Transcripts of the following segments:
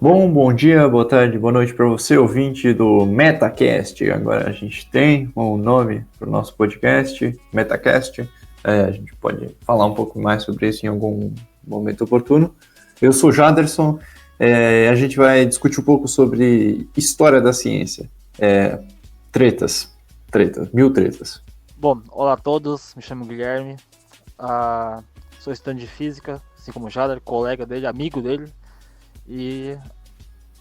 Bom dia, boa tarde, boa noite para você, ouvinte do MetaCast. Agora a gente tem um nome para o nosso podcast, MetaCast. A gente pode falar um pouco mais sobre isso em algum momento oportuno. Eu sou o Jaderson. A gente vai discutir um pouco sobre história da ciência. Tretas, mil tretas. Bom, olá a todos, me chamo Guilherme, sou estudante de física, assim como o Jader, colega dele, amigo dele, e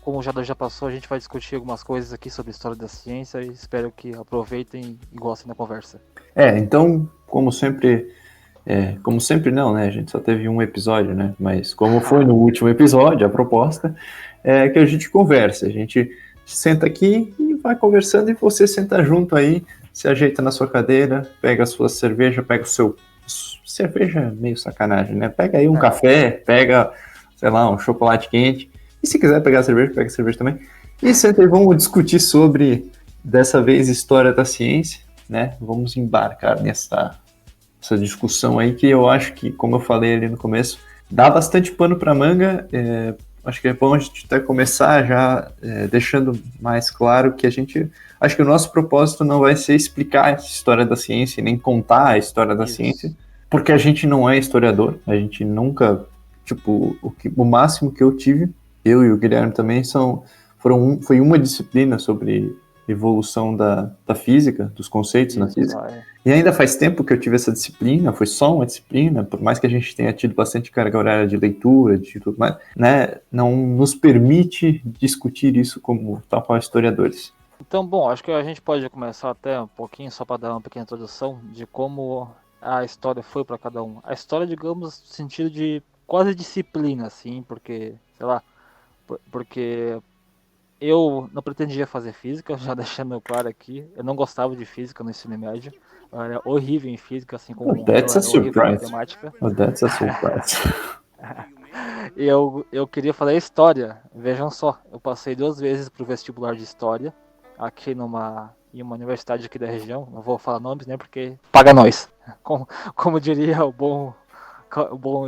como o Jader já passou, a gente vai discutir algumas coisas aqui sobre a história da ciência e espero que aproveitem e gostem da conversa. Então, como sempre não, né? A gente só teve um episódio, né? Mas como foi no último episódio, a proposta é que a gente converse. A gente senta aqui e vai conversando e você senta junto aí, se ajeita na sua cadeira, pega a sua cerveja, pega o seu... Cerveja é meio sacanagem, né? Pega aí um café, pega, sei lá, um chocolate quente. E se quiser pegar cerveja, pega cerveja também. E senta aí, vamos discutir sobre, dessa vez, história da ciência, né? Vamos embarcar essa discussão aí que eu acho que, como eu falei ali no começo, dá bastante pano para manga. Acho que é bom a gente até começar já deixando mais claro que acho que o nosso propósito não vai ser explicar a história da ciência, nem contar a história da ciência, porque a gente não é historiador, a gente nunca, o máximo que eu tive, eu e o Guilherme também, foi uma disciplina sobre evolução da física, dos conceitos na física. E ainda faz tempo que eu tive essa disciplina, foi só uma disciplina, por mais que a gente tenha tido bastante carga horária de leitura, de tudo mais, né, não nos permite discutir isso como tal qual historiadores. Então, bom, acho que a gente pode começar até um pouquinho, só para dar uma pequena introdução de como a história foi para cada um. A história, digamos, no sentido de quase disciplina, assim, porque, sei lá, porque eu não pretendia fazer física, já deixando claro aqui. Eu não gostava de física no ensino médio. Eu era horrível em física, assim como eu era horrível em matemática. That's a surprise. E eu queria fazer história. Vejam só, eu passei 2 vezes pro vestibular de história, aqui em uma universidade aqui da região. Não vou falar nomes, né, porque paga nós. Como diria o bom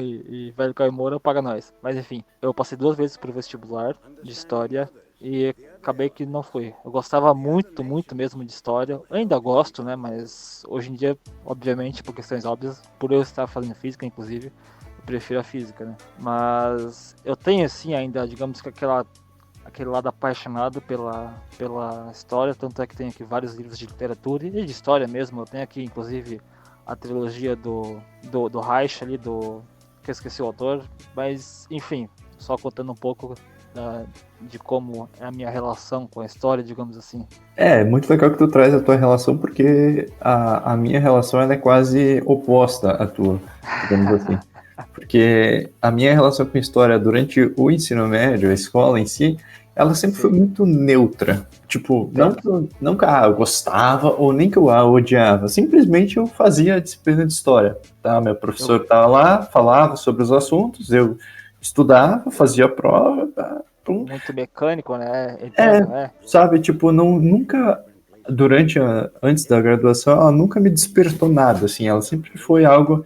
e velho Caio Moura, paga nós. Mas enfim, eu passei 2 vezes pro vestibular de história e acabei que não fui. Eu gostava muito, muito mesmo de história. Eu ainda gosto, né? Mas hoje em dia, obviamente, por questões óbvias, por eu estar fazendo física, inclusive, eu prefiro a física, né? Mas eu tenho, assim, ainda, digamos que aquele lado apaixonado pela história. Tanto é que tenho aqui vários livros de literatura e de história mesmo. Eu tenho aqui, inclusive, a trilogia do Reich ali, que eu esqueci o autor. Mas, enfim, só contando um pouco de como é a minha relação com a história, digamos assim. É muito legal que tu traz a tua relação, porque a minha relação ela é quase oposta à tua, digamos assim. Porque a minha relação com história durante o ensino médio, a escola em si, ela sempre foi muito neutra. Tipo, não que eu gostava ou nem que eu a odiava. Simplesmente eu fazia a disciplina de história. Tá? Meu professor estava lá, falava sobre os assuntos, eu estudava, fazia a prova, tá? Muito mecânico, né? Sabe, tipo, nunca, antes da graduação, ela nunca me despertou nada, assim, ela sempre foi algo,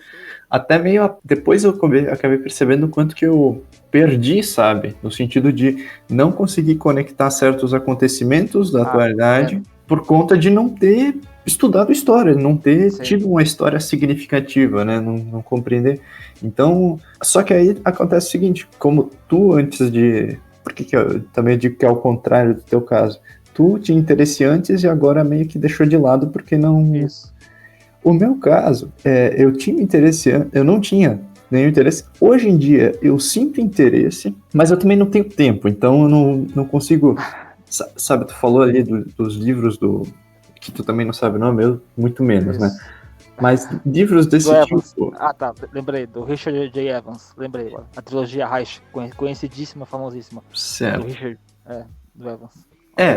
até meio, depois eu acabei percebendo o quanto que eu perdi, sabe, no sentido de não conseguir conectar certos acontecimentos da atualidade por conta de não ter estudado história, não ter tido uma história significativa, né, não compreender. Então, só que aí acontece o seguinte, como tu antes de... Por que eu também digo que é ao contrário do teu caso? Tu tinha interesse antes e agora meio que deixou de lado porque não... Isso. O meu caso, eu tinha interesse, eu não tinha nenhum interesse. Hoje em dia eu sinto interesse, mas eu também não tenho tempo, então eu não consigo... Sabe, tu falou ali dos livros que tu também não sabe o nome, eu muito menos, né? Mas livros desse tipo... tá, lembrei, do Richard J. Evans, lembrei agora. A trilogia Reich, conhecidíssima, famosíssima. Certo. Do Richard, do Evans.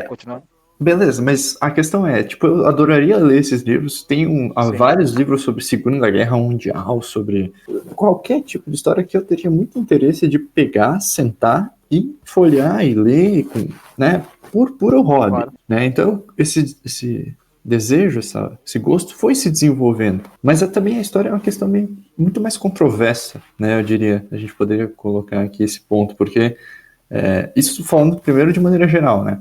Continuando. Beleza, mas a questão é, tipo, eu adoraria ler esses livros. Tem vários livros sobre Segunda Guerra Mundial, sobre qualquer tipo de história que eu teria muito interesse de pegar, sentar e folhear e ler, né, por puro hobby, claro. Né? Então, esse desejo, esse gosto foi se desenvolvendo. Mas também a história é uma questão muito mais controversa, né, eu diria. A gente poderia colocar aqui esse ponto, porque Isso falando primeiro de maneira geral, né?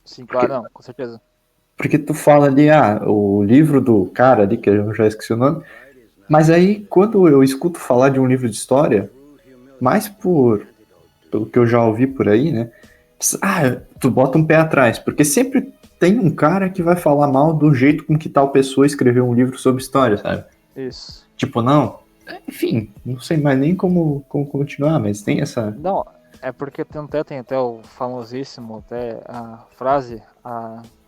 Sim, claro, não, com certeza. Porque tu fala ali, o livro do cara ali, que eu já esqueci o nome, mas aí quando eu escuto falar de um livro de história, mais pelo que eu já ouvi por aí, né? Tu bota um pé atrás, porque sempre tem um cara que vai falar mal do jeito com que tal pessoa escreveu um livro sobre história, sabe? Isso. Tipo, não. Enfim, não sei mais nem como continuar, mas tem essa. Não, é porque tem até o famosíssimo, até a frase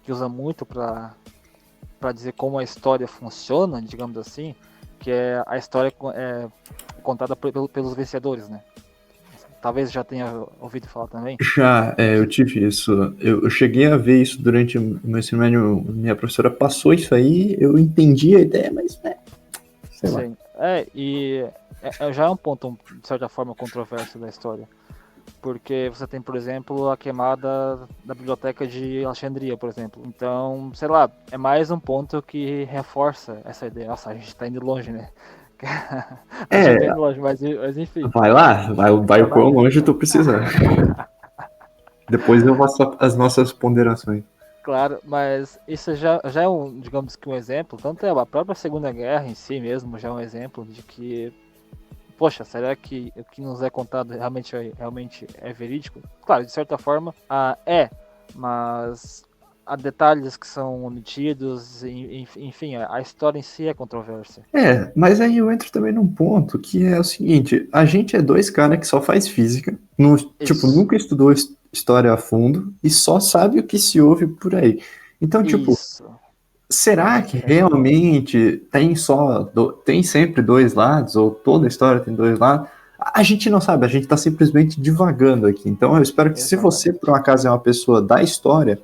que usa muito para dizer como a história funciona, digamos assim, que é a história contada pelos vencedores, né? Talvez já tenha ouvido falar também. Já, eu tive isso. Eu cheguei a ver isso durante o meu ensino médio. Minha professora passou isso aí, eu entendi a ideia, mas, sei lá. Sim. Já é um ponto, de certa forma, controverso da história. Porque você tem, por exemplo, a queimada da biblioteca de Alexandria, por exemplo. Então, sei lá, é mais um ponto que reforça essa ideia. Nossa, a gente tá indo longe, né? A gente tá indo longe, mas enfim. Vai lá, vai o quão longe tu precisar. Depois eu faço as nossas ponderações. Claro, mas isso já é um, digamos que um exemplo, tanto é a própria Segunda Guerra em si mesmo já é um exemplo de que, poxa, será que o que nos é contado realmente é verídico? Claro, de certa forma, mas há detalhes que são omitidos, enfim, a história em si é controversa. Mas aí eu entro também num ponto que é o seguinte, a gente é dois caras que só faz física, tipo, Isso. nunca estudou história a fundo e só sabe o que se ouve por aí. Então, tipo, Isso. será que realmente tem sempre dois lados, ou toda história tem dois lados? A gente não sabe, a gente tá simplesmente divagando aqui. Então eu espero que se você, Exatamente. por um acaso, é uma pessoa da história,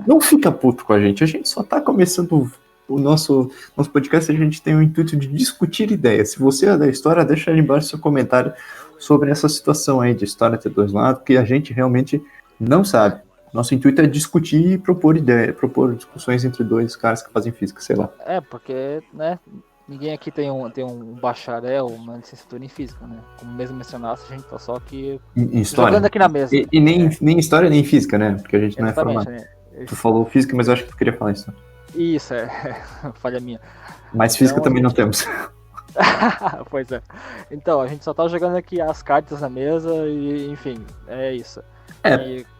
não fica puto com a gente só tá começando o nosso podcast, a gente tem o intuito de discutir ideias. Se você é da história, deixa aí embaixo seu comentário sobre essa situação aí de história ter dois lados, que a gente realmente não sabe. Nosso intuito é discutir e propor propor discussões entre dois caras que fazem física, sei lá. Porque, né, ninguém aqui tem um bacharel, uma licenciatura em física, né? Como mesmo mencionaste, a gente tá só aqui Em história. jogando aqui na mesa. E nem história nem física, né? Porque a gente não é Exatamente, formado. né? Tu falou física, mas eu acho que tu queria falar isso. Isso, falha minha. Mas física também não temos. Pois é. Então, a gente só tá jogando aqui as cartas na mesa e, enfim, é isso.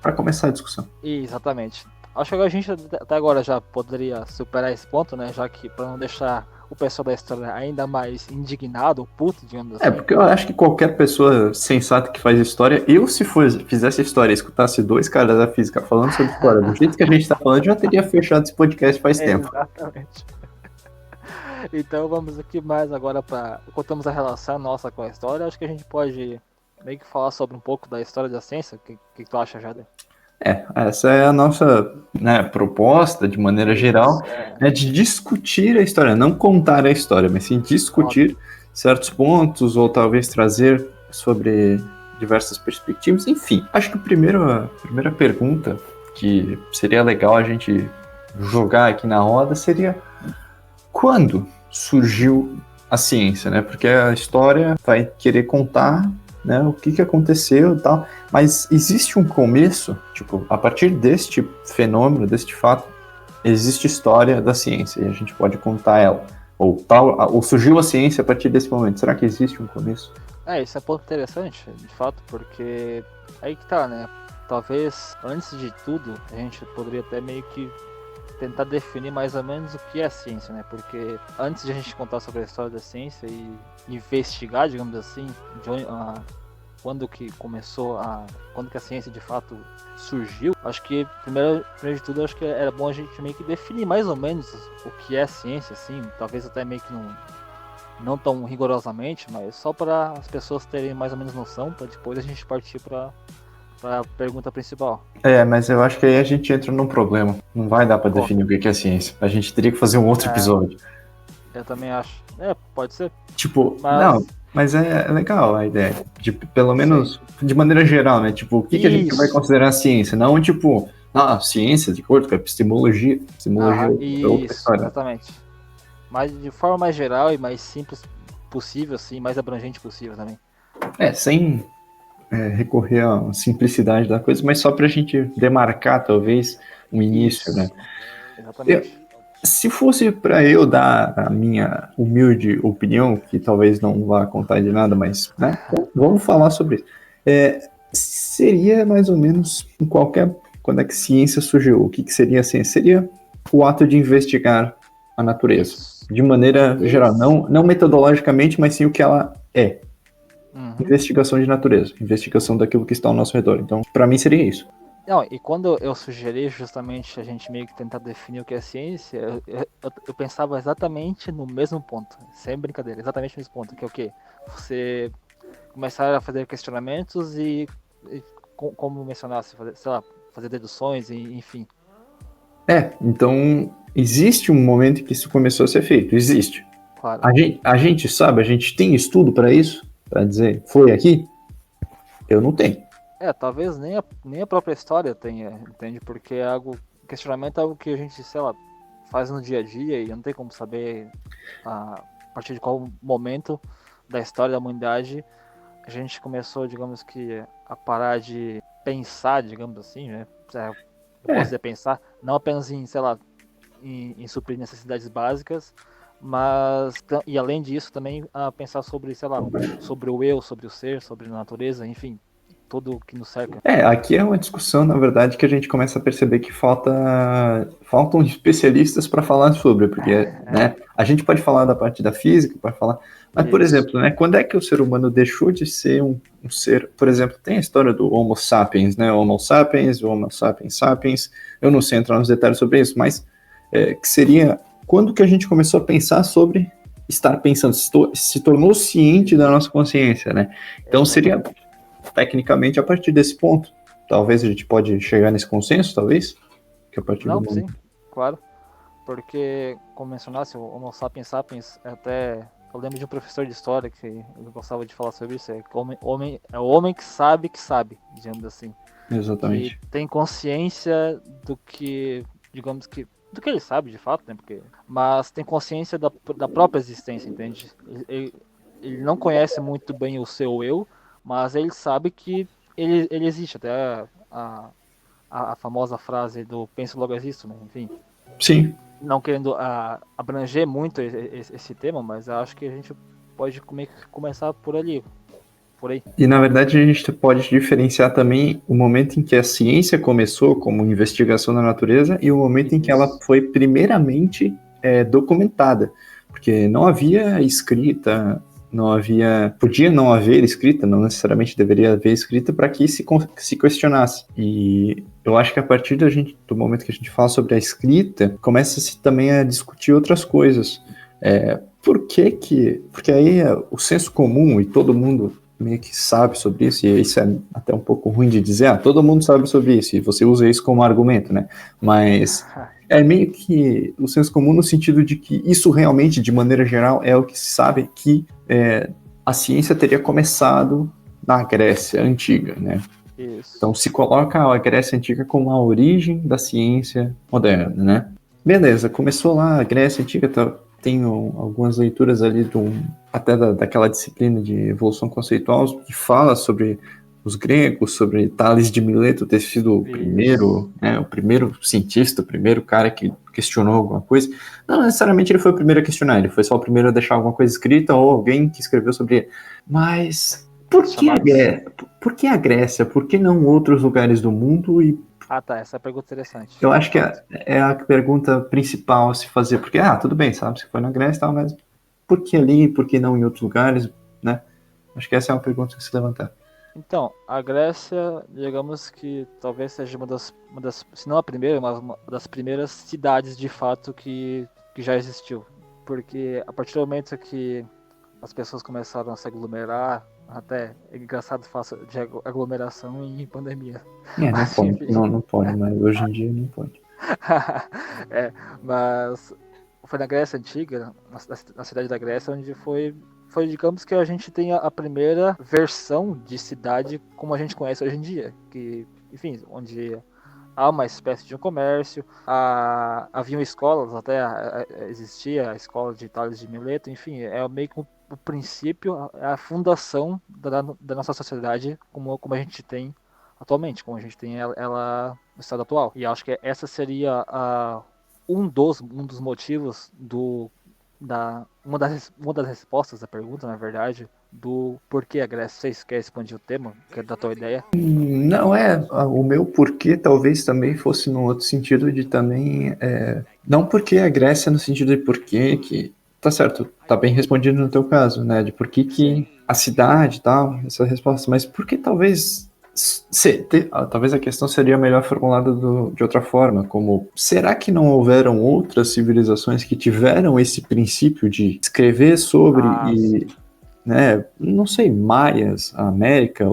Pra começar a discussão. Exatamente. Acho que a gente até agora já poderia superar esse ponto, né? Já que pra não deixar o pessoal da história ainda mais indignado, puto, digamos assim. Porque eu acho que qualquer pessoa sensata que faz história, se fizesse história e escutasse dois caras da física falando sobre história, do jeito que a gente tá falando, já teria fechado esse podcast faz tempo. Exatamente. Então vamos aqui mais agora contamos a relação nossa com a história. Acho que a gente pode meio que falar sobre um pouco da história da ciência. O que tu acha, Jader? Essa é a nossa proposta, de maneira geral, de discutir a história, não contar a história, mas sim discutir certos pontos, ou talvez trazer sobre diversas perspectivas, enfim. Acho que a primeira pergunta que seria legal a gente jogar aqui na roda seria: quando surgiu a ciência, né? Porque a história vai querer contar, né, o que aconteceu e tal, mas existe um começo, tipo, a partir deste fenômeno, deste fato, existe história da ciência e a gente pode contar ela, ou surgiu a ciência a partir desse momento. Será que existe um começo? Isso é um ponto interessante, de fato, porque aí que tá, né? Talvez, antes de tudo, a gente poderia até meio que tentar definir mais ou menos o que é a ciência, né? Porque antes de a gente contar sobre a história da ciência e investigar, digamos assim, quando que quando que a ciência de fato surgiu, acho que primeiro de tudo, acho que era bom a gente meio que definir mais ou menos o que é a ciência, assim, talvez até meio que não tão rigorosamente, mas só para as pessoas terem mais ou menos noção, para depois a gente partir para a pergunta principal. Mas eu acho que aí a gente entra num problema. Não vai dar para definir o que é ciência. A gente teria que fazer um outro episódio. Eu também acho. Pode ser. Tipo, não, mas é legal a ideia. Pelo menos de maneira geral, né? Tipo, o que a gente vai considerar ciência? Não, tipo, ciência de acordo com a epistemologia. É outra história. Exatamente. Mas de forma mais geral e mais simples possível, assim, mais abrangente possível também. recorrer à simplicidade da coisa, mas só para a gente demarcar, talvez, um início, né? Isso, exatamente. Se fosse para eu dar a minha humilde opinião, que talvez não vá contar de nada, mas né, vamos falar sobre isso. Seria mais ou menos em qualquer. Quando é que ciência surgiu? O que seria a ciência? Seria o ato de investigar a natureza, Isso. de maneira geral, não metodologicamente, mas sim o que ela é. Investigação de natureza, investigação daquilo que está ao nosso redor. Então, para mim seria isso. Não, e quando eu sugeri justamente a gente meio que tentar definir o que é ciência, eu pensava exatamente no mesmo ponto, sem brincadeira, exatamente no mesmo ponto, que é o quê? Você começar a fazer questionamentos e como mencionasse, fazer, sei lá, fazer deduções, enfim. Então existe um momento em que isso começou a ser feito, existe. Claro. A gente sabe, a gente tem estudo para isso, para dizer, foi aqui? Eu não tenho. Talvez nem a própria história tenha, entende? Porque é algo, questionamento é algo que a gente, sei lá, faz no dia a dia e não tem como saber a partir de qual momento da história da humanidade a gente começou, digamos que, a parar de pensar, digamos assim, né? Eu posso dizer pensar, não apenas em, sei lá, em suprir necessidades básicas, mas, e além disso, também a pensar sobre, sei lá, sobre o eu, sobre o ser, sobre a natureza, enfim, tudo que nos cerca. Aqui é uma discussão, na verdade, que a gente começa a perceber que faltam especialistas para falar sobre, porque né, a gente pode falar da parte da física, pode falar, mas, por exemplo, né, quando é que o ser humano deixou de ser um ser, por exemplo, tem a história do Homo sapiens, né, Homo sapiens, Homo sapiens sapiens, eu não sei entrar nos detalhes sobre isso, mas que seria, quando que a gente começou a pensar sobre estar pensando, se tornou ciente da nossa consciência, né, então seria tecnicamente a partir desse ponto. Talvez a gente pode chegar nesse consenso, talvez? Que a partir do sim, claro. Porque, como mencionasse, o Homo sapiens sapiens, até eu lembro de um professor de história que ele gostava de falar sobre isso, é o homem que sabe, digamos assim. Exatamente. Que tem consciência do que, digamos que, do que ele sabe de fato, né? Mas tem consciência da própria existência, entende? Ele não conhece muito bem o seu eu, mas ele sabe que ele existe. Até a famosa frase do penso logo existo, né? Enfim. Sim. Não querendo abranger muito esse tema, mas acho que a gente pode começar por ali. Por aí. E na verdade a gente pode diferenciar também o momento em que a ciência começou como investigação da natureza e o momento em que ela foi primeiramente documentada, porque não havia escrita, podia não haver escrita, não necessariamente deveria haver escrita para que se questionasse. E eu acho que a partir do momento que a gente fala sobre a escrita, começa-se também a discutir outras coisas. Porque aí o senso comum e todo mundo meio que sabe sobre isso, e isso é até um pouco ruim de dizer, todo mundo sabe sobre isso, e você usa isso como argumento, né? Mas é meio que o senso comum no sentido de que isso realmente, de maneira geral, é o que se sabe que a ciência teria começado na Grécia Antiga, né? Isso. Então se coloca a Grécia Antiga como a origem da ciência moderna, né? Beleza, começou lá a Grécia Antiga, tenho algumas leituras ali até daquela disciplina de evolução conceitual que fala sobre os gregos, sobre Tales de Mileto ter sido o primeiro cientista, o primeiro cara que questionou alguma coisa. Não necessariamente ele foi o primeiro a questionar, ele foi só o primeiro a deixar alguma coisa escrita ou alguém que escreveu sobre ele. Mas por que a Grécia? Por que não outros lugares do mundo? E Essa é a pergunta interessante. eu acho que é a pergunta principal a se fazer, porque, tudo bem, sabe, você foi na Grécia e tal, mas por que ali, por que não em outros lugares, né? Acho que essa é uma pergunta a se levantar. Então, a Grécia, digamos que talvez seja uma das se não a primeira, mas uma das primeiras cidades de fato que já existiu. Porque a partir do momento que as pessoas começaram a se aglomerar, até é engraçado falar de aglomeração em pandemia. Não pode, mas hoje em dia não pode. Mas foi na Grécia Antiga, na cidade da Grécia, onde foi digamos que a gente tem a primeira versão de cidade como a gente conhece hoje em dia, que, enfim, onde há uma espécie de um comércio, haviam escolas, até existia a escola de Tales de Mileto, enfim, é meio que o princípio, a fundação da nossa sociedade como a gente tem atualmente, como a gente tem ela no estado atual. E acho que essa seria um dos motivos uma das respostas da pergunta, na verdade, do porquê a Grécia. Vocês querem expandir o tema, que é da tua ideia? Não o meu porquê talvez também fosse no outro sentido de também, não porque a Grécia no sentido de porquê que, tá certo, tá bem respondido no teu caso, né, de porquê que a cidade e tal, essa resposta, mas porque talvez talvez a questão seria melhor formulada de outra forma, como, será que não houveram outras civilizações que tiveram esse princípio de escrever sobre e, né, não sei, maias, a América,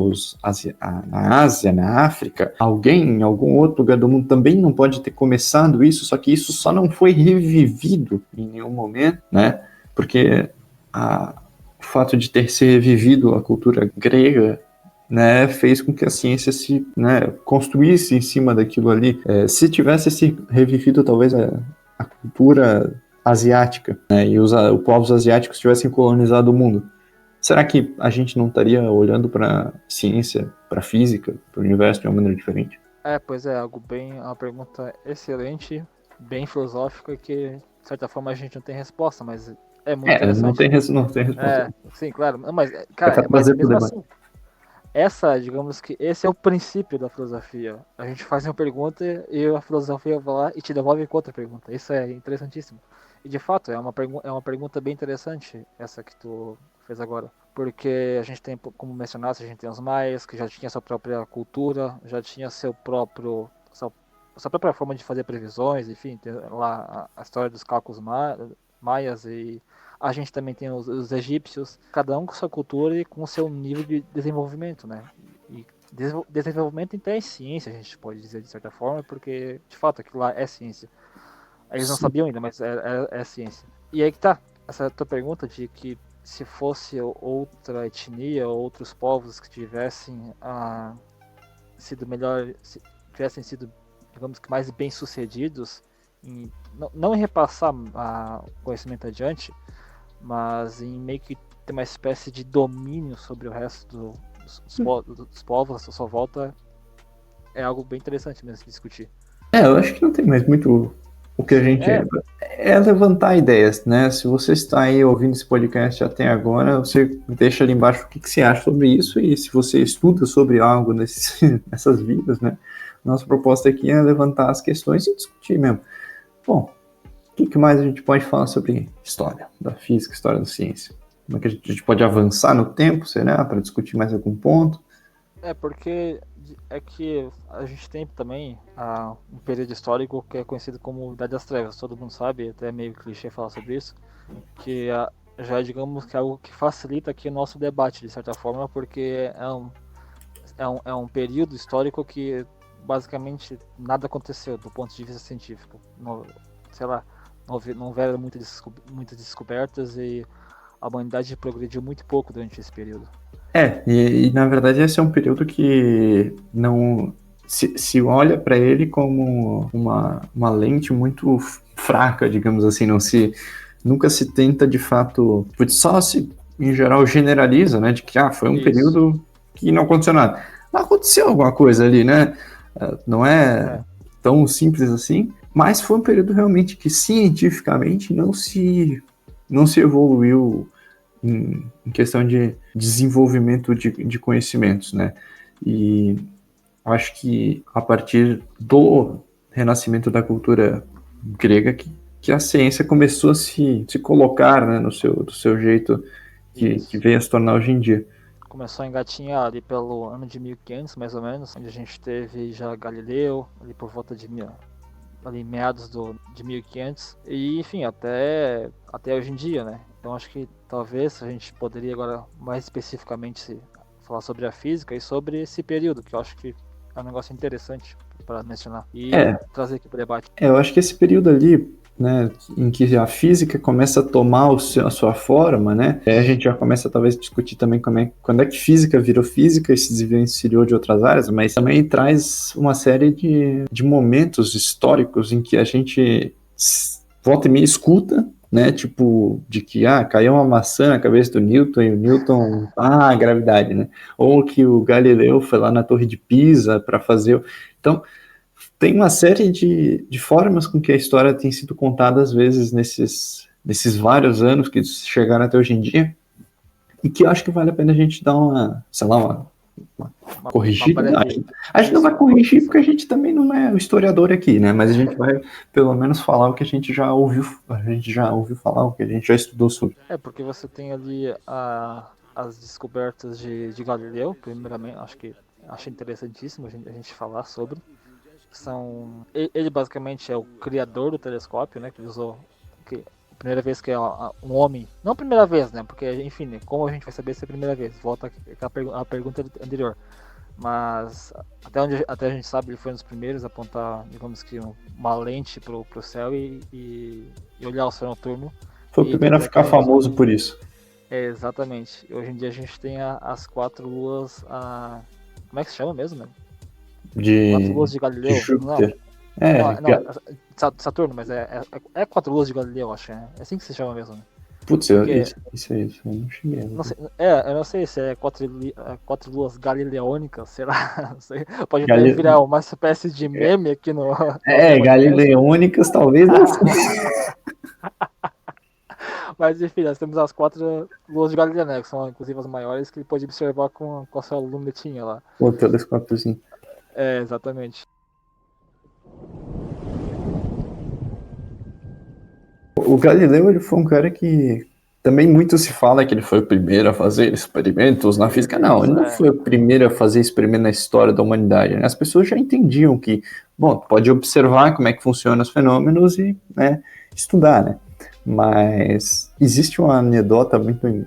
na Ásia, na África, alguém em algum outro lugar do mundo também não pode ter começado isso, só que isso só não foi revivido em nenhum momento, né, porque o fato de ter se revivido a cultura grega, né, fez com que a ciência se, né, construísse em cima daquilo ali. Se tivesse se revivido talvez a cultura asiática, né, e os povos asiáticos tivessem colonizado o mundo, será que a gente não estaria olhando para ciência, para física, para o universo de uma maneira diferente? Pois é, uma pergunta excelente, bem filosófica, que de certa forma a gente não tem resposta, mas é muito interessante. Não tem resposta. Sim, claro, mas, cara, mas mesmo assim, digamos que esse é o princípio da filosofia. A gente faz uma pergunta e a filosofia vai lá e te devolve com outra pergunta. Isso é interessantíssimo. E de fato, é uma pergunta bem interessante essa que tu fez agora. Porque a gente tem, como mencionaste, a gente tem os maias, que já tinha sua própria cultura, já tinha sua própria forma de fazer previsões, enfim, tem lá a história dos cálculos maias, e a gente também tem os egípcios, cada um com sua cultura e com seu nível de desenvolvimento, né? E desenvolvimento então é ciência, a gente pode dizer de certa forma, porque de fato aquilo lá é ciência. Eles não sabiam ainda, mas é ciência. E aí que tá, essa tua pergunta de que se fosse outra etnia, outros povos que tivessem sido melhor, tivessem sido, digamos que mais bem sucedidos, não em repassar o conhecimento adiante, mas em meio que ter uma espécie de domínio sobre o resto dos povos à sua volta, é algo bem interessante mesmo de discutir. Eu acho que não tem mais muito o que a gente é levantar ideias, né? Se você está aí ouvindo esse podcast até agora, você deixa ali embaixo o que você acha sobre isso, e se você estuda sobre algo nessas vidas, né? Nossa proposta aqui é levantar as questões e discutir mesmo. Bom, o que mais a gente pode falar sobre história da física, história da ciência? Como é que a gente pode avançar no tempo, será? Para discutir mais algum ponto? Porque é que a gente tem também um período histórico que é conhecido como Idade das Trevas. Todo mundo sabe, até é meio clichê falar sobre isso, que já digamos que é algo que facilita aqui o nosso debate, de certa forma, porque é um período histórico que basicamente nada aconteceu do ponto de vista científico. Sei lá, não houveram muitas descobertas e a humanidade progrediu muito pouco durante esse período. E na verdade esse é um período que não se olha para ele como uma lente muito fraca, digamos assim, nunca se tenta de fato, só se em geral generaliza, né, de que foi um período que não aconteceu nada. Mas aconteceu alguma coisa ali, né? Não é tão simples assim, mas foi um período realmente que cientificamente não se evoluiu em questão de desenvolvimento de conhecimentos, né? E acho que a partir do renascimento da cultura grega que a ciência começou a se colocar, né, do seu jeito que veio a se tornar hoje em dia. Começou a engatinhar ali pelo ano de 1500, mais ou menos, onde a gente teve já Galileu, ali por volta de meados de 1500, e enfim, até hoje em dia, né? Então acho que talvez a gente poderia agora mais especificamente falar sobre a física e sobre esse período, que eu acho que é um negócio interessante para mencionar e trazer aqui para o debate. Eu acho que esse período ali, né, em que a física começa a tomar a sua forma, né, a gente já começa talvez a discutir também quando é que física virou física e se desvencilhou de outras áreas, mas também traz uma série de momentos históricos em que a gente volta e meia escuta né? Tipo, de que caiu uma maçã na cabeça do Newton e o Newton, gravidade, né? Ou que o Galileu foi lá na Torre de Pisa para fazer. Então, tem uma série de formas com que a história tem sido contada, às vezes, nesses vários anos que chegaram até hoje em dia, e que eu acho que vale a pena a gente dar uma, sei lá, uma corrigida. A gente não vai corrigir porque a gente também não é o historiador aqui, né? Mas a gente vai, pelo menos, falar o que a gente já ouviu falar, o que a gente já estudou sobre. Porque você tem ali as descobertas de Galileu, primeiramente, acho interessantíssimo a gente falar sobre. Ele basicamente é o criador do telescópio, né? Que ele usou. Primeira vez que um homem. Não a primeira vez, né? Porque, enfim, como a gente vai saber se é a primeira vez? Volta a pergunta anterior. Mas até a gente sabe, ele foi um dos primeiros a apontar, digamos que, uma lente pro céu e olhar o céu noturno. Foi o primeiro a ficar famoso por isso. Exatamente. Hoje em dia a gente tem as 4 luas. Como é que se chama mesmo, né? 4 luas de Galileu. De Júpiter. Não, Saturno, mas é 4 luas de Galileu, acho. É assim que se chama mesmo, né? Putz, isso eu não cheguei. Não sei, eu não sei se é 4 luas galileônicas, sei lá. Não sei. Pode até virar uma espécie de meme aqui no. Galileônicas talvez não sei. Mas enfim, nós temos as 4 luas de Galileu, né? Que são inclusive as maiores que ele pode observar com a sua lunetinha lá. O telescópiozinho. Exatamente. O Galileu, ele foi um cara que também muito se fala que ele foi o primeiro a fazer experimentos na física. Não, ele não foi o primeiro a fazer experimento na história da humanidade, né? As pessoas já entendiam que, pode observar como é que funcionam os fenômenos e, né, estudar, né? Mas existe uma anedota muito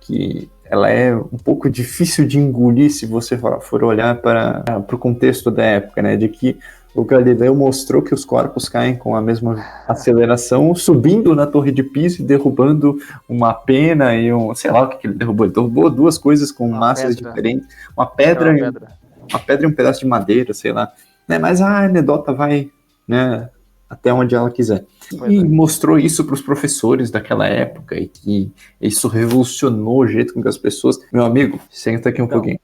que ela é um pouco difícil de engolir se você for olhar para o contexto da época, né? De que o Galileu mostrou que os corpos caem com a mesma aceleração, subindo na Torre de Pisa e derrubando uma pena e sei lá o que ele derrubou. Ele derrubou 2 coisas com massas diferentes. Uma pedra e um pedaço de madeira, sei lá. Né? Mas a anedota vai, né, até onde ela quiser. Mostrou isso para os professores daquela época e que isso revolucionou o jeito com que as pessoas... Meu amigo, senta aqui um pouquinho.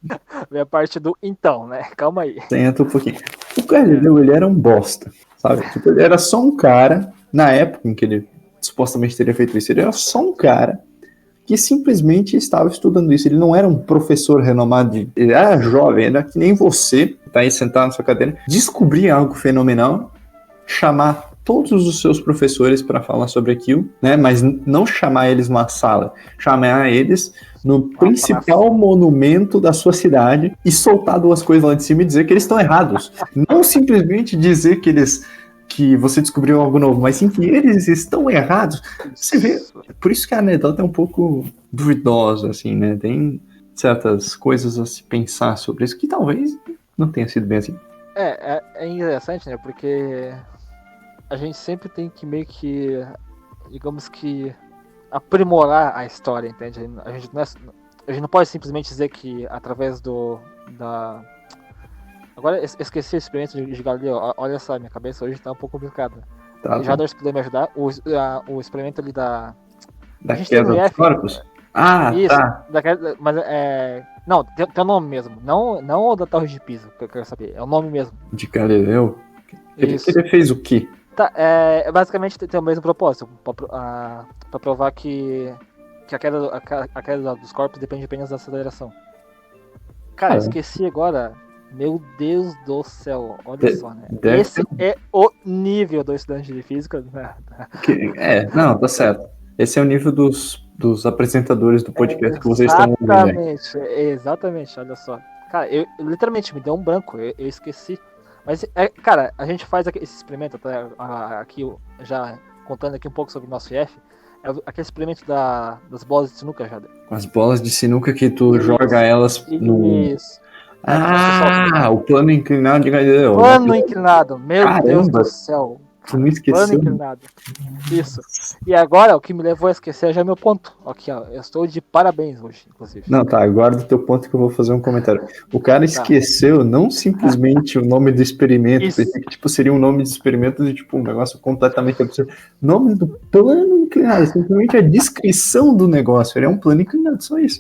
Vem a parte do então, né? Calma aí. Senta um pouquinho. O Galileu, ele era um bosta, sabe? Tipo, ele era só um cara, na época em que ele supostamente teria feito isso, ele era só um cara que simplesmente estava estudando isso. Ele não era um professor renomado, ele era jovem, era que nem você, tá aí sentado na sua cadeira, descobrir algo fenomenal, chamar todos os seus professores para falar sobre aquilo, né? Mas não chamar eles numa sala, chamar eles no principal monumento da sua cidade e soltar 2 coisas lá de cima e dizer que eles estão errados. Não simplesmente dizer que você descobriu algo novo, mas sim que eles estão errados. Você vê, por isso que a anedota é um pouco duvidosa, assim, né? Tem certas coisas a se pensar sobre isso que talvez não tenha sido bem assim. É interessante, né? Porque a gente sempre tem que meio que, digamos que, aprimorar a história, entende? A gente não pode simplesmente dizer que através Agora esqueci o experimento de Galileu. Olha só, minha cabeça hoje tá um pouco complicada. Já se puder me ajudar, o experimento ali da queda dos corpos? Isso, tá. Mas não, tem um nome mesmo. Não o da Torre de Pisa, que eu quero saber. É o nome mesmo. De Galileu? Ele fez o quê? Basicamente tem o mesmo propósito. Pra provar que a queda dos corpos depende apenas da aceleração. Cara, esqueci agora. Meu Deus do céu, olha só, né? Esse é o nível do estudante de física. Não, tá certo. Esse é o nível dos apresentadores do podcast que vocês estão ouvindo. Exatamente, olha só. Cara, eu literalmente me deu um branco, eu esqueci. Mas, cara, a gente faz esse experimento, aqui já contando aqui um pouco sobre o nosso IF, aquele experimento das bolas de sinuca, Jader. As bolas de sinuca que tu joga elas no... Isso. O plano inclinado de Galileu. Plano inclinado, meu Deus do céu. Tu não esqueceu? Plano inclinado. Isso. E agora, o que me levou a esquecer já é meu ponto. Aqui, ó. Eu estou de parabéns hoje, inclusive. Não, tá, guarda o teu ponto que eu vou fazer um comentário. O cara esqueceu não simplesmente o nome do experimento, Isso. pensei que tipo, seria um nome de experimento de tipo, um negócio completamente absurdo. Nome do plano inclinado, simplesmente a descrição do negócio. Ele é um plano inclinado, só isso.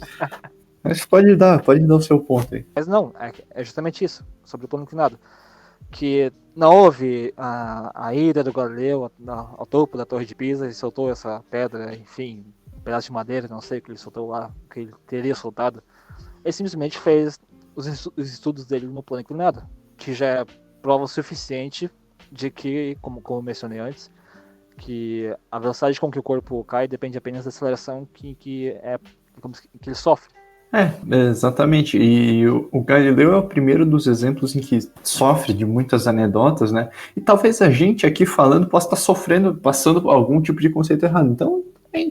Mas pode dar o seu ponto aí. Mas não, é justamente isso, sobre o plano inclinado. Que não houve a ida do Galileu ao topo da Torre de Pisa e soltou essa pedra, enfim, um pedaço de madeira, não sei o que ele soltou lá, o que ele teria soltado. Ele simplesmente fez os estudos dele no plano inclinado, que já é prova suficiente de que, como eu mencionei antes, que a velocidade com que o corpo cai depende apenas da aceleração que ele sofre. Exatamente. E o Galileu é o primeiro dos exemplos em que sofre de muitas anedotas, né? E talvez a gente aqui falando possa estar sofrendo, passando por algum tipo de conceito errado. Então,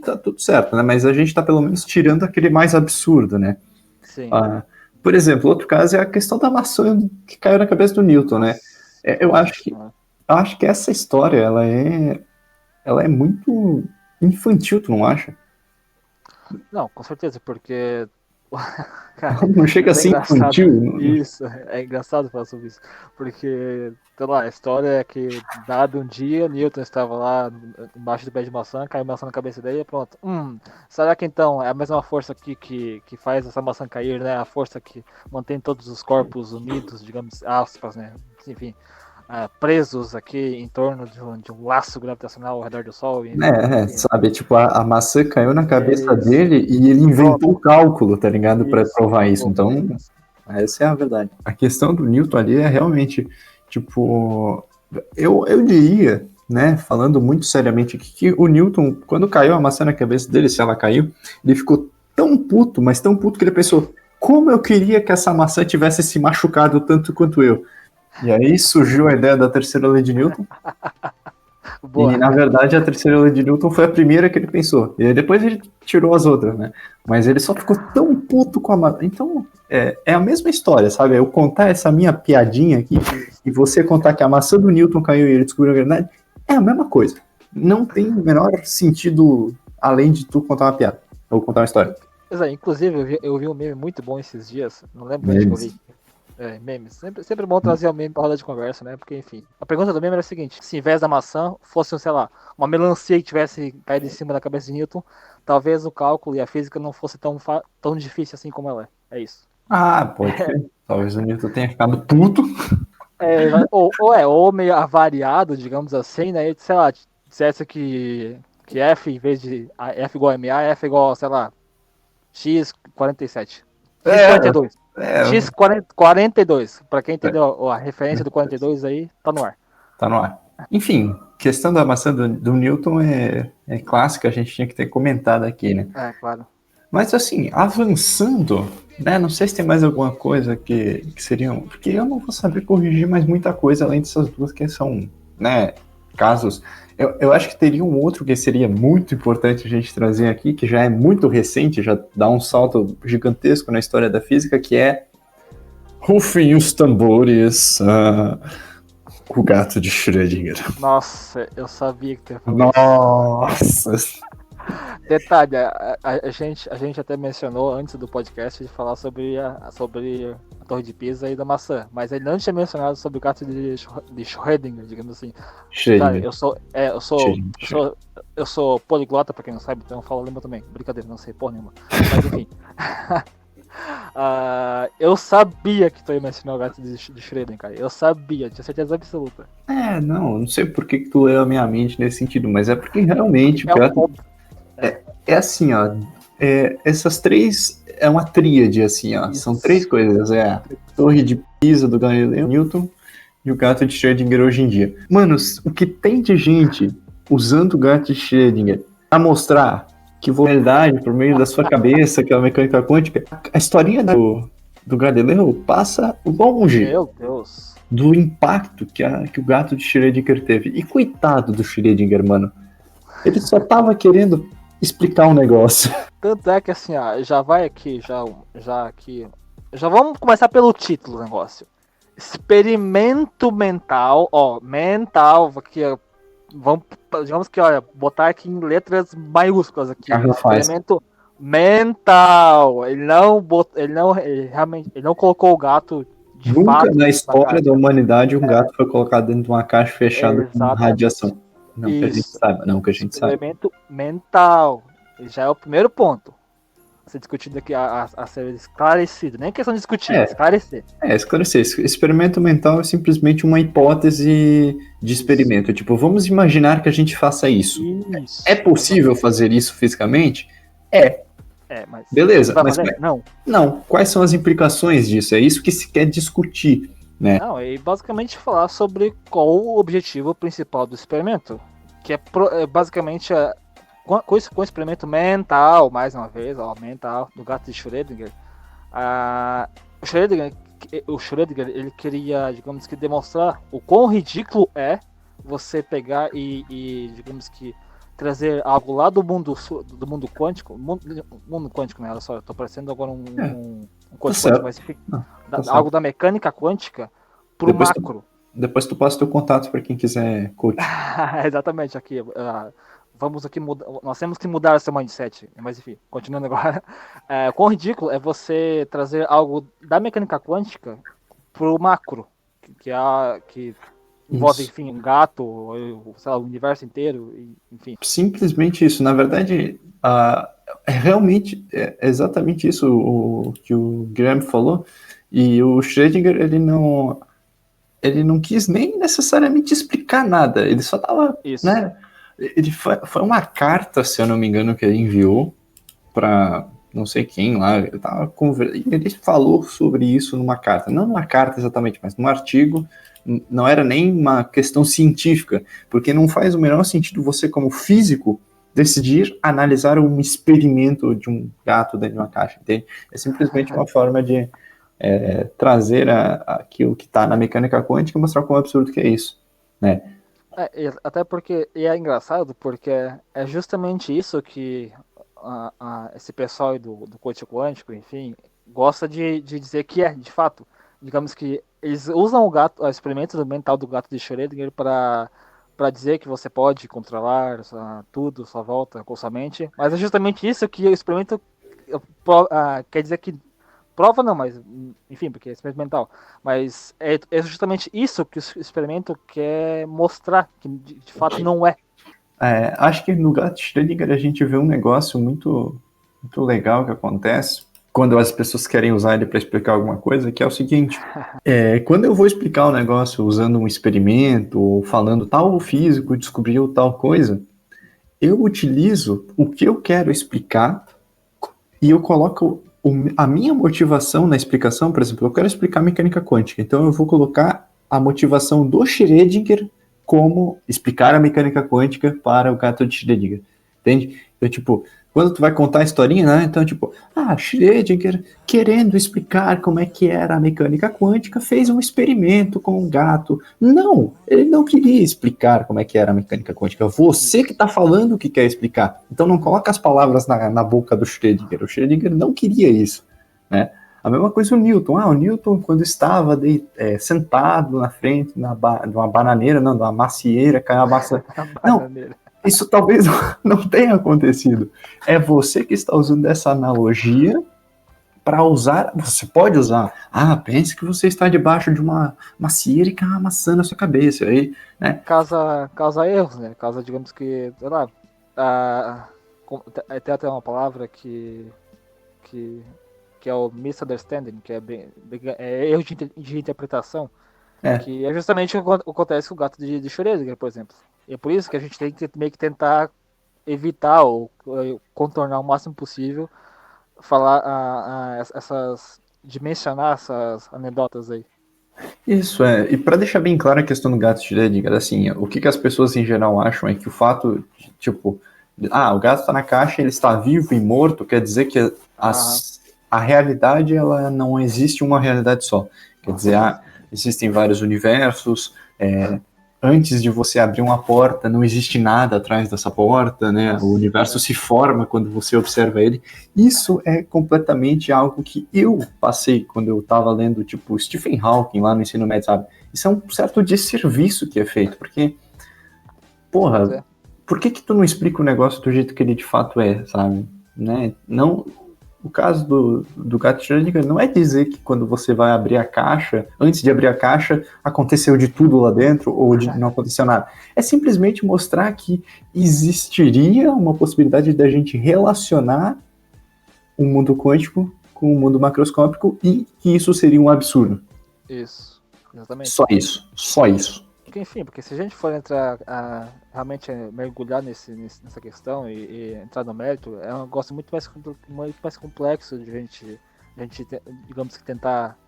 tá tudo certo, né? Mas a gente tá pelo menos tirando aquele mais absurdo, né? Sim. Por exemplo, outro caso é a questão da maçã que caiu na cabeça do Newton, né? Eu acho que essa história, ela é muito infantil, tu não acha? Não, com certeza, porque cara, Não chega a ser infantil. Isso, é engraçado falar sobre isso. Porque, sei lá, a história é que, dado um dia, Newton estava lá embaixo do pé de maçã, caiu maçã na cabeça dele e pronto. Será que então é a mesma força que faz essa maçã cair, né? A força que mantém todos os corpos unidos, digamos, aspas, né? Enfim, presos aqui em torno de um laço gravitacional ao redor do Sol. Enfim, sabe? Tipo, a maçã caiu na cabeça dele e ele inventou o cálculo, tá ligado? Para provar isso. Então, essa é a verdade. A questão do Newton ali é realmente, tipo, eu diria, né, falando muito seriamente aqui, que o Newton, quando caiu a maçã na cabeça dele, se ela caiu, ele ficou tão puto, mas tão puto que ele pensou, como eu queria que essa maçã tivesse se machucado tanto quanto eu. E aí surgiu a ideia da terceira lei de Newton. Boa. E, na verdade, a terceira lei de Newton foi a primeira que ele pensou. E aí depois ele tirou as outras, né? Mas ele só ficou tão puto com a maçã. Então, é a mesma história, sabe? Eu contar essa minha piadinha aqui e você contar que a maçã do Newton caiu e ele descobriu a verdade, é a mesma coisa. Não tem o menor sentido além de tu contar uma piada ou contar uma história. Inclusive, eu vi um meme muito bom esses dias. Não lembro onde que eu vi. Memes. Sempre bom trazer o meme pra roda de conversa, né? Porque, enfim. A pergunta do meme era a seguinte: se em vez da maçã fosse, sei lá, uma melancia que tivesse caído em cima da cabeça de Newton, talvez o cálculo e a física não fosse tão difícil assim como ela é. É isso. Pode ser. Talvez o Newton tenha ficado puto. Ou meio avariado, digamos assim, né? Sei lá, dissesse que F, em vez de F igual a MA, F igual, sei lá, X47. X42. X42. Pra quem entendeu a referência do 42 aí, tá no ar. Tá no ar. Enfim, questão da maçã do Newton é clássica, a gente tinha que ter comentado aqui, né? Claro. Mas assim, avançando, né? Não sei se tem mais alguma coisa que seriam. Porque eu não vou saber corrigir mais muita coisa além dessas duas que são, né, casos. Eu acho que teria um outro que seria muito importante a gente trazer aqui, que já é muito recente, já dá um salto gigantesco na história da física, que é rufem os tambores, o gato de Schrödinger. Nossa, eu sabia que tu ia falar. Nossa! Detalhe, a gente até mencionou antes do podcast de falar sobre a Torre de Pisa e da maçã, mas ele não tinha mencionado sobre o gato de Schrödinger, digamos assim. Cara, eu sou poliglota, pra quem não sabe, então eu falo alemão também. Brincadeira, não sei porra nenhuma. Mas enfim. Eu sabia que tu ia mencionar o gato de Schrödinger, cara. Eu sabia, tinha certeza absoluta. Não sei por que tu leu a minha mente nesse sentido, mas é porque realmente o gato... É assim, ó. Essas três é uma tríade, assim, ó. Isso. São três coisas. É a Torre de Pisa do Galileu Newton e o gato de Schrödinger hoje em dia. Mano, o que tem de gente usando o gato de Schrödinger pra mostrar que realidade por meio da sua cabeça, aquela mecânica quântica, a historinha do Galileu passa longe. Meu Deus. Do impacto que o gato de Schrödinger teve. E coitado do Schrödinger, mano. Ele só tava querendo explicar um negócio. Tanto é que assim, já vamos começar pelo título do negócio. Experimento mental, mental, aqui vamos, digamos que, olha, botar aqui em letras maiúsculas aqui. Já faz. Experimento mental. Ele realmente, ele não colocou o gato de Nunca fato na dentro da história da caixa. humanidade um gato foi colocado dentro de uma caixa fechada com Exatamente. radiação. Não que a gente Isso. saiba, não que a gente saiba. Experimento mental. Já é o primeiro ponto a ser discutido aqui, a ser esclarecido. Nem questão de discutir, É, esclarecer. esclarecer. Experimento mental é simplesmente uma hipótese de experimento. Tipo, vamos imaginar que a gente faça isso. Isso. É possível fazer isso fisicamente? É. Mas Beleza, vai mas fazer? Não. não. Quais são as implicações disso? É isso que se quer discutir, né? Não, e basicamente falar sobre qual o objetivo principal do experimento. Que é basicamente com o experimento mental, mais uma vez, mental, do gato de Schrödinger. O Schrödinger, ele queria, digamos que, demonstrar o quão ridículo é você pegar digamos que, trazer algo lá do mundo quântico. Mundo quântico, né? Olha só, eu tô parecendo agora um coach quântico, mas enfim. Algo da mecânica quântica pro macro. Depois tu passa teu contato para quem quiser coach. Exatamente, aqui. Vamos aqui mudar. Nós temos que mudar esse mindset. Mas enfim, continuando agora. Quão ridículo é você trazer algo da mecânica quântica pro macro, que envolve, enfim, um gato, sei lá, o universo inteiro, enfim. Simplesmente isso. Na verdade, realmente é exatamente isso o que o Guilherme falou. E o Schrödinger, ele não quis nem necessariamente explicar nada. Ele só tava, né? Foi uma carta, se eu não me engano, que ele enviou para não sei quem lá. Ele falou sobre isso numa carta. Não numa carta exatamente, mas num artigo. Não era nem uma questão científica, porque não faz o menor sentido você, como físico, decidir analisar um experimento de um gato dentro de uma caixa, entende? É simplesmente uma forma de trazer aquilo que está na mecânica quântica e mostrar quão absurdo que é isso, né? Até porque, e é engraçado, porque é justamente isso que esse pessoal do coach quântico, enfim, gosta de dizer que de fato, digamos que eles usam o experimento mental do gato de Schrödinger para dizer que você pode controlar tudo, sua volta, com sua mente, mas é justamente isso que o experimento quer dizer que prova não, mas enfim, porque é experimento mental. Mas é justamente isso que o experimento quer mostrar, que de fato não é. Acho que no gato Schrödinger a gente vê um negócio muito, muito legal que acontece quando as pessoas querem usar ele para explicar alguma coisa, que é o seguinte: quando eu vou explicar um negócio usando um experimento, ou falando tal físico descobriu tal coisa, eu utilizo o que eu quero explicar e eu coloco a minha motivação na explicação. Por exemplo, eu quero explicar mecânica quântica, então eu vou colocar a motivação do Schrödinger como explicar a mecânica quântica para o gato de Schrödinger, entende? Então, tipo, quando tu vai contar a historinha, né, então, tipo, Schrödinger, querendo explicar como é que era a mecânica quântica, fez um experimento com um gato. Não, ele não queria explicar como é que era a mecânica quântica. Você que está falando que quer explicar. Então não coloca as palavras na boca do Schrödinger. O Schrödinger não queria isso, né? A mesma coisa o Newton. O Newton, quando estava sentado na frente de uma bananeira, não, de uma macieira, caiu a maçã. Não, isso talvez não tenha acontecido. É você que está usando essa analogia para usar. Você pode usar. Pense que você está debaixo de uma macieira e caiu uma maçã na sua cabeça. Aí, né? Causa erros, né? Causa, digamos que, sei lá, tem até uma palavra que é o misunderstanding, que é erro de interpretação, que é justamente o que acontece com o gato de Schrödinger, por exemplo. E é por isso que a gente tem que meio que tentar evitar ou contornar o máximo possível falar dimensionar essas anedotas aí. Isso, e para deixar bem clara a questão do gato de Schrödinger, assim, o que as pessoas em geral acham é que o fato, tipo, o gato está na caixa, ele está vivo e morto, quer dizer que a realidade, ela não existe uma realidade só. Quer dizer, existem vários universos, antes de você abrir uma porta, não existe nada atrás dessa porta, né? O universo se forma quando você observa ele. Isso é completamente algo que eu passei quando eu estava lendo, tipo, Stephen Hawking lá no ensino médio, sabe? Isso é um certo desserviço que é feito, porque porra, por que tu não explica o negócio do jeito que ele de fato é, sabe? Né? Não, o caso do gato Schrödinger não é dizer que quando você vai abrir a caixa, antes de abrir a caixa, aconteceu de tudo lá dentro ou não aconteceu nada. É simplesmente mostrar que existiria uma possibilidade da gente relacionar o mundo quântico com o mundo macroscópico e que isso seria um absurdo. Isso, exatamente. Só isso. Porque se a gente for entrar realmente mergulhar nessa questão e entrar no mérito, é um negócio muito mais complexo de a gente digamos que tentar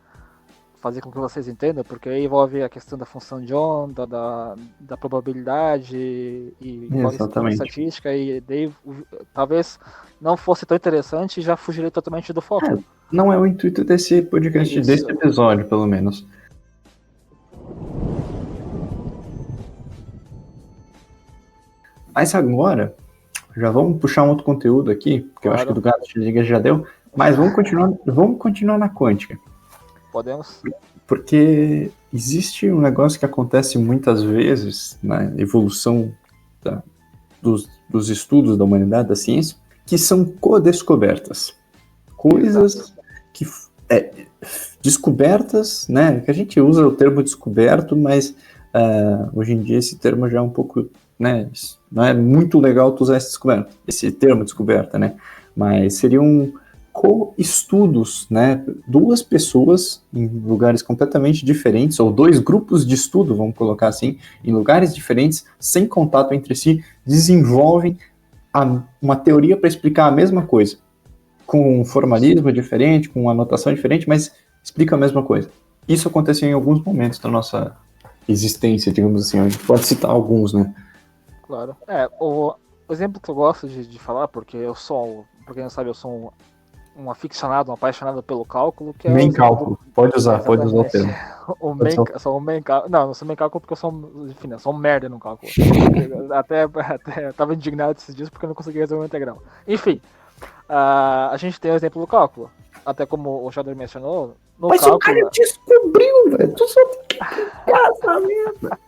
fazer com que vocês entendam, porque aí envolve a questão da função de onda, da probabilidade e envolve estatística, e daí talvez não fosse tão interessante e já fugiria totalmente do foco. Não é o intuito desse podcast, desse episódio, pelo menos. Mas agora, já vamos puxar um outro conteúdo aqui, porque eu acho que do gato Schrödinger já deu, mas vamos continuar na quântica. Podemos. Porque existe um negócio que acontece muitas vezes na evolução dos estudos da humanidade, da ciência, que são co-descobertas. Coisas que... descobertas, né? Que a gente usa o termo descoberto, mas hoje em dia esse termo já é um pouco... Né, não é muito legal tu usar esse termo descoberta, né? Mas seriam co-estudos, né? Duas pessoas em lugares completamente diferentes, ou dois grupos de estudo, vamos colocar assim, em lugares diferentes, sem contato entre si, desenvolvem uma teoria para explicar a mesma coisa, com um formalismo diferente, com uma anotação diferente, mas explica a mesma coisa. Isso aconteceu em alguns momentos da nossa existência, digamos assim. A gente pode citar alguns, né? Claro. O exemplo que eu gosto de falar, porque pra quem não sabe, eu sou um aficionado, um apaixonado pelo cálculo, que é main cálculo. Pode usar o termo. Não sou main cálculo porque eu sou um merda no cálculo. até tava indignado esses dias porque eu não conseguia resolver o integral. Enfim, a gente tem o exemplo do cálculo. Até como o Shadow mencionou, Mas cálculo... o cara descobriu, velho. Tu só tem que essa merda.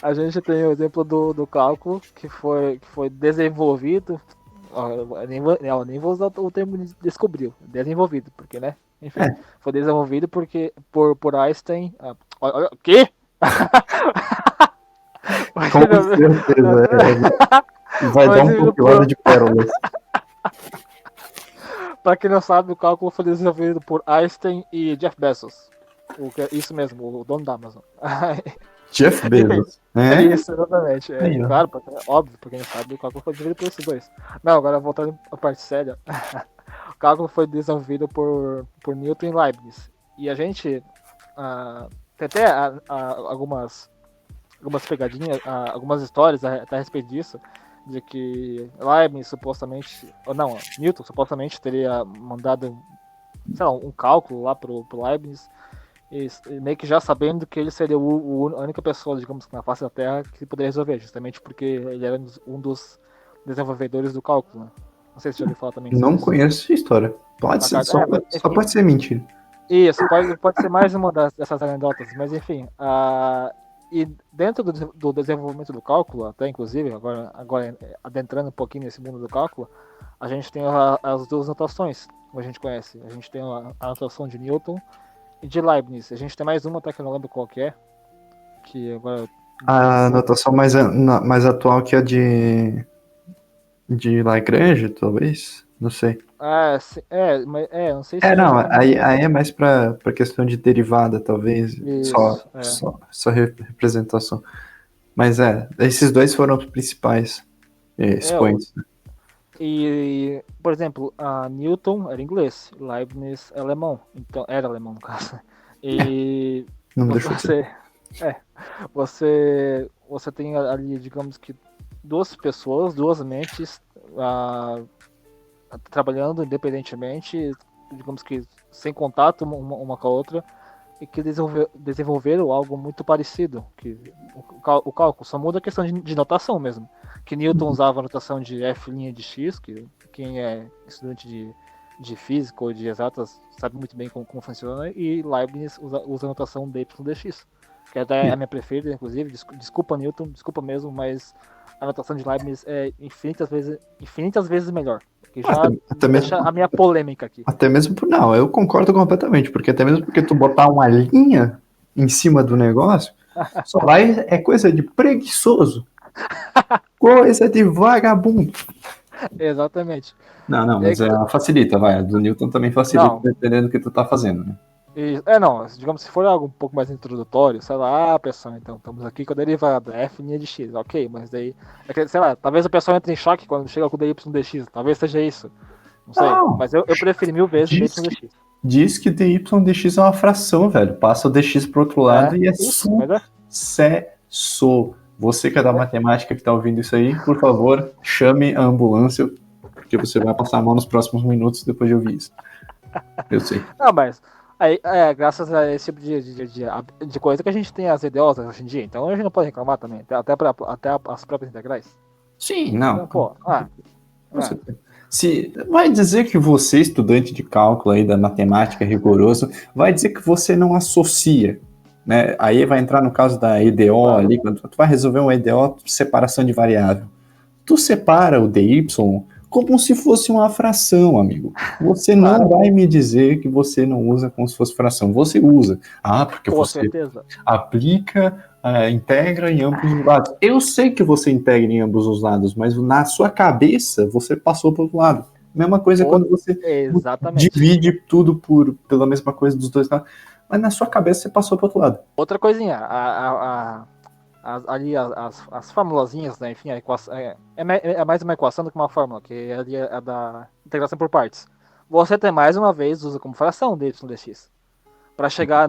A gente tem o exemplo do cálculo que foi desenvolvido. Eu nem vou usar o termo descobriu, desenvolvido, porque, né? Enfim, foi desenvolvido por Einstein. O quê? Com certeza. Vai dar um compilado de pérolas. Pra quem não sabe, o cálculo foi desenvolvido por Einstein e Jeff Bezos. Isso mesmo, o dono da Amazon. Jeff Bezos. Isso, exatamente. Claro, óbvio, porque quem não sabe, o cálculo foi desenvolvido por esses dois. Não, agora voltando à parte séria. O cálculo foi desenvolvido por Newton e Leibniz. E a gente tem até algumas pegadinhas, algumas histórias a respeito disso, de que Leibniz supostamente, ou não, Newton supostamente teria mandado, sei lá, um cálculo lá pro Leibniz, e meio que já sabendo que ele seria a única pessoa, digamos, na face da Terra que poderia resolver, justamente porque ele era um dos desenvolvedores do cálculo, né? Não sei se você já ouviu falar também. Não conheço essa história. Pode ser, só pode ser mentira. Isso, pode ser mais uma dessas anedotas, mas enfim. E dentro do desenvolvimento do cálculo, até inclusive, agora adentrando um pouquinho nesse mundo do cálculo, a gente tem as duas notações, como a gente conhece. A gente tem a notação de Newton e de Leibniz. A gente tem mais uma, até que eu não lembro qual que é. Que agora... A notação mais atual que a de Lagrange, talvez? Não sei. Não sei se... aí é mais pra questão de derivada, talvez. Isso, só representação. Mas esses dois foram os principais expoentes. E, por exemplo, a Newton era inglês, Leibniz é alemão, então era alemão no caso. E não deixou de ser. Você tem ali, digamos que duas pessoas, duas mentes trabalhando independentemente, digamos que sem contato uma com a outra, e que desenvolveram algo muito parecido, que o cálculo só muda a questão de notação mesmo, que Newton usava a notação de f' de x, que quem é estudante de física ou de exatas sabe muito bem como funciona, e Leibniz usa a notação de y dx. que até é a minha preferida, inclusive. Desculpa, Newton, desculpa mesmo, mas a notação de Leibniz é infinitas vezes melhor. Que já Até deixa mesmo, a minha polêmica aqui. até mesmo por não, eu concordo completamente, porque até mesmo porque tu botar uma linha em cima do negócio, só vai é coisa de preguiçoso, coisa de vagabundo. Exatamente. Não, E aí mas que facilita, vai. A do Newton também facilita, Não, dependendo do que tu tá fazendo, né? não, digamos, se for algo um pouco mais introdutório, sei lá, pessoal, então, estamos aqui com a derivada f de x, ok, mas daí, sei lá, talvez o pessoal entre em choque quando chega com o dy dx, talvez seja isso, não sei, Não, mas eu preferi mil vezes o dy diz que, dx. diz que dy dx é uma fração, velho. Passa o dx pro outro lado e é Isso, mas sucesso. Você que é da matemática que tá ouvindo isso aí, por favor, chame a ambulância, porque você vai passar a mão nos próximos minutos depois de ouvir isso. Eu sei. Não, mas aí, graças a esse tipo de coisa que a gente tem as EDOs hoje em dia, então a gente não pode reclamar também, até as próprias integrais. Sim, não. Então, pô, Com certeza. Se vai dizer que você, estudante de cálculo aí da matemática rigoroso, vai dizer que você não associa, né? Aí vai entrar no caso da EDO claro. ali, quando tu vai resolver um EDO, separação de variável. Tu separa o dy como se fosse uma fração, amigo. Você Claro. não vai me dizer que você não usa como se fosse fração. Você usa. Ah, porque Com você certeza. aplica, integra em ambos os lados. Eu sei que você integra em ambos os lados, mas na sua cabeça você passou para o outro lado. Mesma coisa quando você Exatamente. divide tudo pela mesma coisa dos dois lados. Mas na sua cabeça você passou para o outro lado. Outra coisinha, ali as formulazinhas, né? Enfim, a equação, é mais uma equação do que uma fórmula, que ali é a da integração por partes. Você tem mais uma vez usa como fração dy dx. Para chegar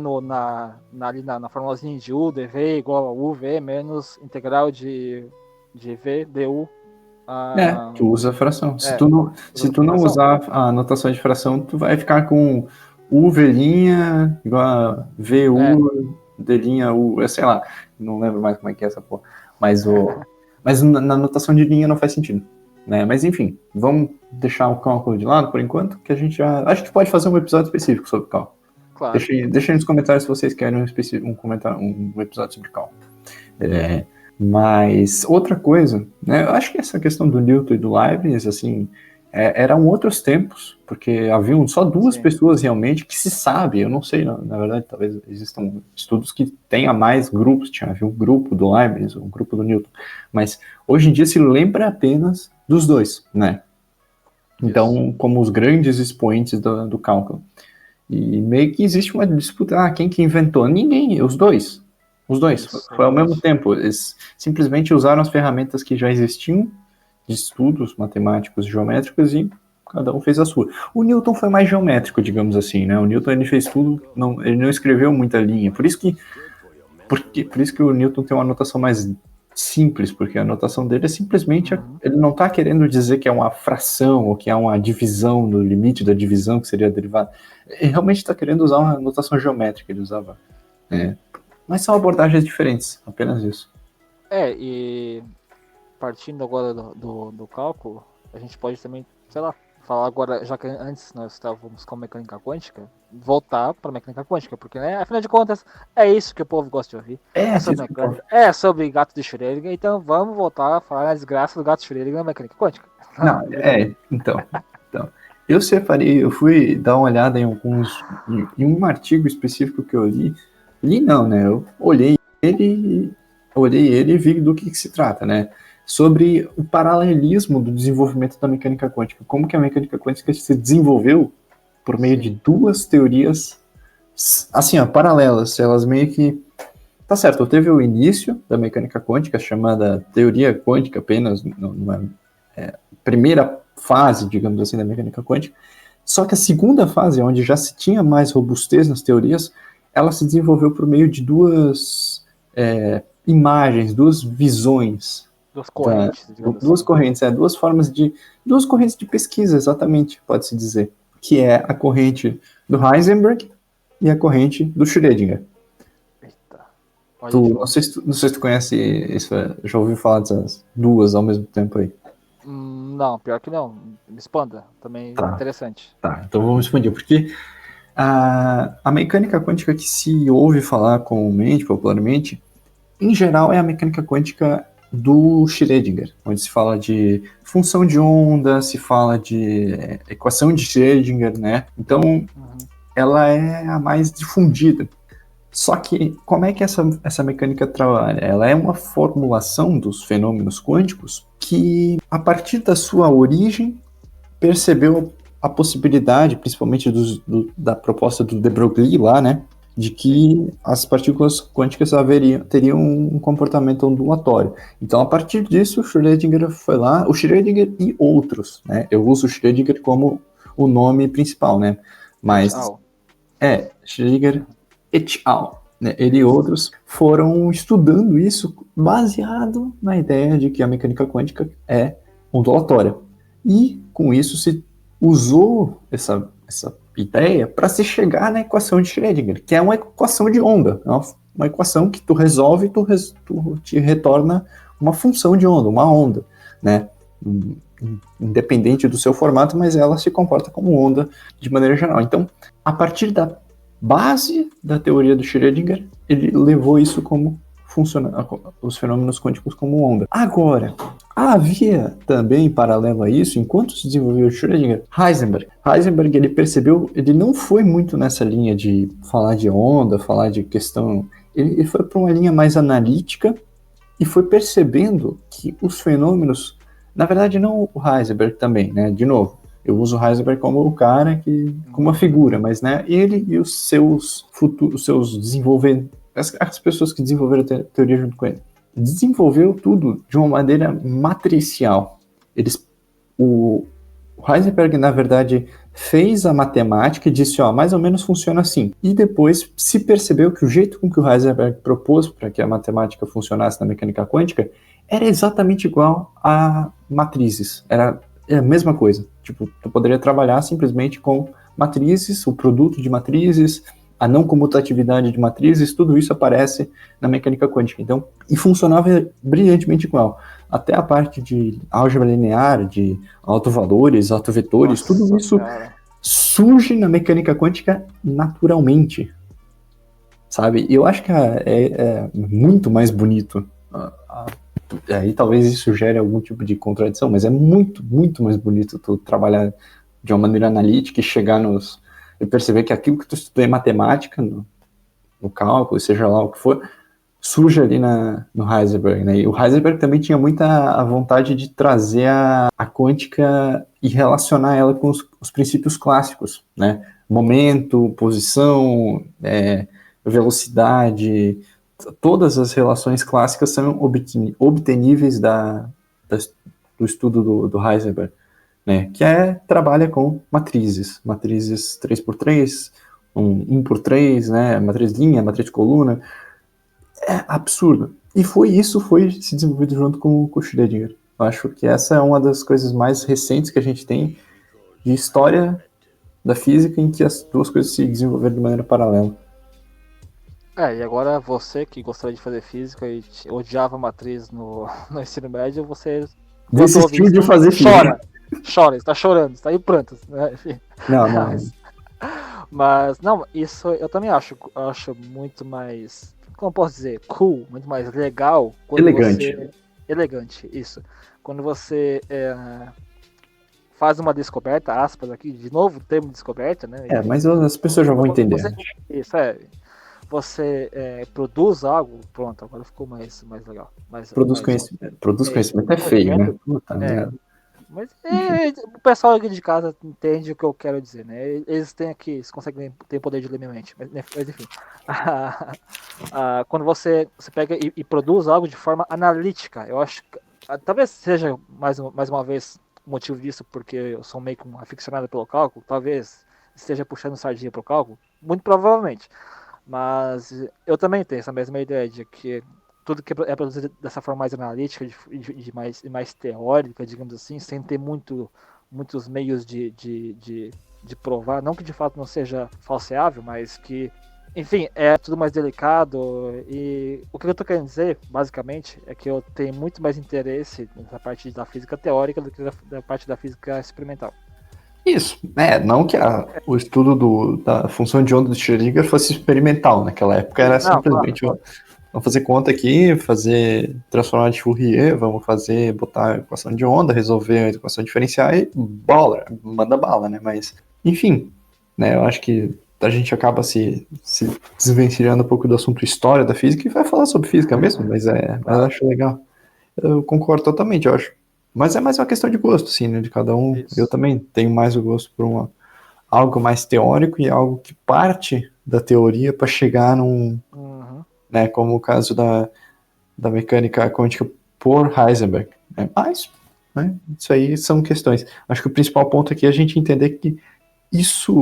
ali na formulazinha de u dv igual a uv menos integral de v du. Tu usa a fração. Se Usa tu como não fração. usar a notação de fração, tu vai ficar com U, V' igual a VU, D' U, eu sei lá, não lembro mais como é que é essa porra. Mas na notação de linha não faz sentido. Né? Mas enfim, vamos deixar o cálculo de lado por enquanto, que a gente pode fazer um episódio específico sobre cálculo. Claro. Deixa aí nos comentários se vocês querem um episódio sobre cálculo. Mas outra coisa, né, eu acho que essa questão do Newton e do Leibniz, assim, eram outros tempos, porque haviam só duas pessoas realmente que se sabe, eu não sei, na verdade, talvez existam estudos que tenha mais grupos, havia um grupo do Leibniz, um grupo do Newton, mas hoje em dia se lembra apenas dos dois, né? Então, como os grandes expoentes do cálculo. E meio que existe uma disputa, quem que inventou? Ninguém, os dois. Os dois, foi ao mesmo tempo. Eles simplesmente usaram as ferramentas que já existiam de estudos matemáticos e geométricos e cada um fez a sua. O Newton foi mais geométrico, digamos assim, né? O Newton ele fez tudo, ele não escreveu muita linha. Por isso que o Newton tem uma notação mais simples, porque a notação dele é simplesmente, ele não está querendo dizer que é uma fração ou que é uma divisão no limite da divisão, que seria a derivada. Ele realmente está querendo usar uma notação geométrica, ele usava. Mas são abordagens diferentes, apenas isso. E partindo agora do cálculo, a gente pode também, sei lá, falar agora, já que antes nós estávamos com mecânica quântica, voltar para mecânica quântica, porque, né, afinal de contas, é isso que o povo gosta de ouvir. É sobre mecânica, é sobre gato de Schrödinger, então vamos voltar a falar na desgraça do gato de Schrödinger na mecânica quântica. Então. Eu fui dar uma olhada em um artigo específico que eu li não, né, eu olhei ele e vi do que se trata, né, sobre o paralelismo do desenvolvimento da mecânica quântica, como que a mecânica quântica se desenvolveu por meio de duas teorias, assim, paralelas, elas meio que, tá certo, teve o início da mecânica quântica, chamada teoria quântica apenas, numa primeira fase, digamos assim, da mecânica quântica, só que a segunda fase, onde já se tinha mais robustez nas teorias, ela se desenvolveu por meio de duas imagens, duas visões. Duas correntes, duas correntes, duas correntes de pesquisa, exatamente, pode-se dizer, que é a corrente do Heisenberg e a corrente do Schrödinger. Eita. Não sei se tu conhece isso, já ouviu falar dessas duas ao mesmo tempo aí? Não, pior que não. Me expanda, também interessante. Tá, então vamos expandir, porque A mecânica quântica que se ouve falar comumente, popularmente, em geral é a mecânica quântica do Schrödinger, onde se fala de função de onda, se fala de equação de Schrödinger, né? Então, ela é a mais difundida. Só que, como é que essa mecânica trabalha? Ela é uma formulação dos fenômenos quânticos que, a partir da sua origem, percebeu a possibilidade, principalmente da proposta do de Broglie lá, né, de que as partículas quânticas teriam um comportamento ondulatório. Então, a partir disso, o Schrödinger foi lá, o Schrödinger e outros, né, eu uso o Schrödinger como o nome principal, né, mas Schrödinger et al., né, ele e outros foram estudando isso baseado na ideia de que a mecânica quântica é ondulatória. E, com isso, se usou essa ideia para se chegar na equação de Schrödinger, que é uma equação de onda, é uma equação que tu resolve e tu te retorna uma função de onda, uma onda, né? Independente do seu formato, mas ela se comporta como onda de maneira geral. Então, a partir da base da teoria do Schrödinger, ele levou isso como os fenômenos quânticos como onda. Agora, havia também, paralelo a isso, enquanto se desenvolveu o Schrödinger, Heisenberg. Heisenberg, ele percebeu, ele não foi muito nessa linha de falar de onda, falar de questão, ele foi para uma linha mais analítica e foi percebendo que os fenômenos, na verdade não o Heisenberg também, né, de novo, eu uso o Heisenberg como o cara, como uma figura, mas né, ele e os seus desenvolvedores, as pessoas que desenvolveram a teoria junto com ele, desenvolveu tudo de uma maneira matricial. O Heisenberg, na verdade, fez a matemática e disse, mais ou menos funciona assim. E depois se percebeu que o jeito com que o Heisenberg propôs para que a matemática funcionasse na mecânica quântica era exatamente igual a matrizes. Era a mesma coisa. Tipo, tu poderia trabalhar simplesmente com matrizes, o produto de matrizes, a não comutatividade de matrizes, tudo isso aparece na mecânica quântica. Então, e funcionava brilhantemente igual. Até a parte de álgebra linear, de autovalores, autovetores, tudo isso surge na mecânica quântica naturalmente. Sabe? E eu acho que é muito mais bonito. Aí talvez isso gere algum tipo de contradição, mas é muito, muito mais bonito tu trabalhar de uma maneira analítica e chegar e perceber que aquilo que tu estudou em matemática, no cálculo, seja lá o que for, surge ali no Heisenberg, né? E o Heisenberg também tinha muita a vontade de trazer a quântica e relacionar ela com os princípios clássicos, né? Momento, posição, velocidade, todas as relações clássicas são obteníveis do estudo do Heisenberg, né? Que trabalha com matrizes 3x3, 1x3, né? Matriz linha, matriz coluna. É absurdo. E isso foi se desenvolvido junto com o Schrödinger. Eu acho que essa é uma das coisas mais recentes que a gente tem de história da física em que as duas coisas se desenvolveram de maneira paralela. E agora você que gostaria de fazer física e odiava matriz no ensino médio, você desistiu de fazer física. Chora, está chorando, está em prantos, né? Enfim. Não. Mas, não, isso eu também acho muito mais, como eu posso dizer, cool, muito mais legal. Elegante, isso. Quando você faz uma descoberta, aspas aqui, de novo, termo descoberta, né? Mas as pessoas já vão entender. Você produz algo, pronto, agora ficou mais legal. Produz conhecimento é feio, né? Puta merda. Mas o pessoal aqui de casa entende o que eu quero dizer, né? Eles conseguem ter poder de ler minha mente, mas enfim. Quando você pega e produz algo de forma analítica, eu acho que talvez seja mais uma vez o motivo disso, porque eu sou meio que um aficionado pelo cálculo, talvez esteja puxando sardinha pro cálculo, muito provavelmente. Mas eu também tenho essa mesma ideia de que tudo que é produzido dessa forma mais analítica, mais teórica, digamos assim, sem ter muitos meios de provar, não que de fato não seja falseável, mas que, enfim, é tudo mais delicado. E o que eu estou querendo dizer, basicamente, é que eu tenho muito mais interesse nessa parte da física teórica do que da parte da física experimental. Isso, não que o estudo da função de onda do Schrödinger fosse experimental, naquela época era simplesmente, claro. Vamos fazer conta aqui, transformar de Fourier, vamos botar a equação de onda, resolver a equação diferencial e bola, manda bala, né? Mas, enfim, né? Eu acho que a gente acaba se desvencilhando um pouco do assunto história da física e vai falar sobre física mesmo, mas eu acho legal. Eu concordo totalmente, eu acho. Mas é mais uma questão de gosto, assim, né? De cada um. Isso. Eu também tenho mais o gosto por algo mais teórico e algo que parte da teoria para chegar num, né, como o caso da mecânica quântica por Heisenberg. Né? Mas, né, isso aí são questões. Acho que o principal ponto aqui é a gente entender que essas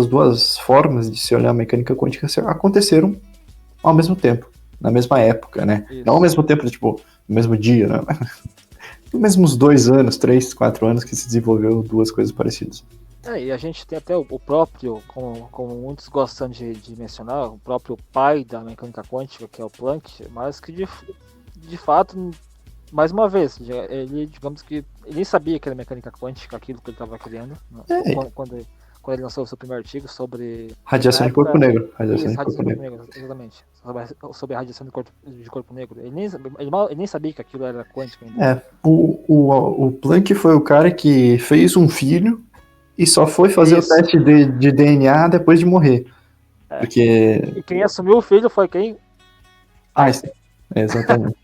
duas formas de se olhar a mecânica quântica aconteceram ao mesmo tempo, na mesma época, né? Isso. Não ao mesmo tempo, tipo, no mesmo dia, né? Nos mesmos 2 anos, 3, 4 anos que se desenvolveu duas coisas parecidas. E a gente tem até o próprio, como muitos gostam de mencionar, o próprio pai da mecânica quântica, que é o Planck, mas que de fato, mais uma vez, ele, digamos que, ele nem sabia que era mecânica quântica, aquilo que ele estava criando, quando ele lançou o seu primeiro artigo sobre... Radiação de corpo negro. Radiação de corpo negro, exatamente. Sobre a radiação de corpo negro. Ele nem sabia que aquilo era quântico ainda. O Planck foi o cara que fez um filho e só foi fazer o teste de DNA depois de morrer. Porque... E quem assumiu o filho foi quem? Einstein. Exatamente.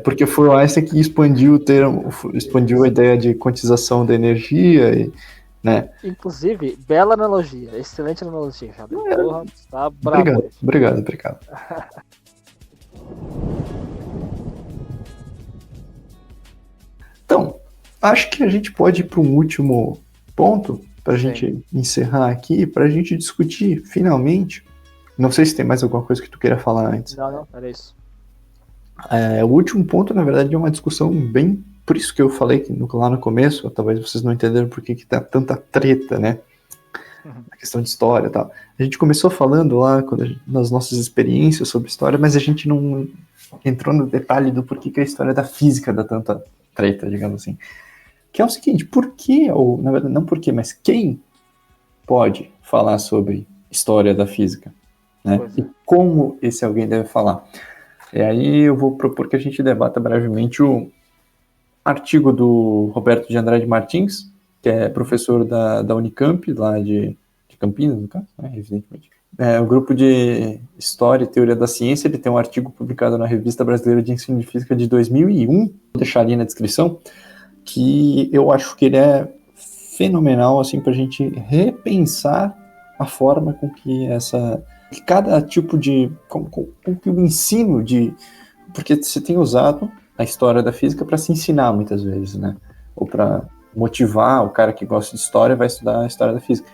Porque foi o Einstein que expandiu a ideia de quantização da energia, né? Inclusive, bela analogia, excelente analogia, Jader. Porra, tá bravo. Obrigado. Então, acho que a gente pode ir para um último ponto, para a gente encerrar aqui, para a gente discutir finalmente. Não sei se tem mais alguma coisa que tu queira falar antes. Não, era isso. O último ponto, na verdade, é uma discussão bem... Por isso que eu falei lá no começo, talvez vocês não entenderam por que tá tanta treta, né? A questão de história e tal. A gente começou falando lá nas nossas experiências sobre história, mas a gente não entrou no detalhe do porquê que a história da física dá tanta treta, digamos assim. Que é o seguinte, por que, ou na verdade não por que, mas quem pode falar sobre história da física? Né? E como esse alguém deve falar? E aí eu vou propor que a gente debata brevemente o artigo do Roberto de Andrade Martins, que é professor da Unicamp, lá de Campinas, no caso, evidentemente. O grupo de História e Teoria da Ciência, ele tem um artigo publicado na Revista Brasileira de Ensino de Física de 2001, vou deixar ali na descrição, que eu acho que ele é fenomenal, assim, para a gente repensar a forma com que cada tipo de... com que o ensino de... Porque você tem usado a história da física para se ensinar muitas vezes, né? Ou para motivar o cara que gosta de história vai estudar a história da física.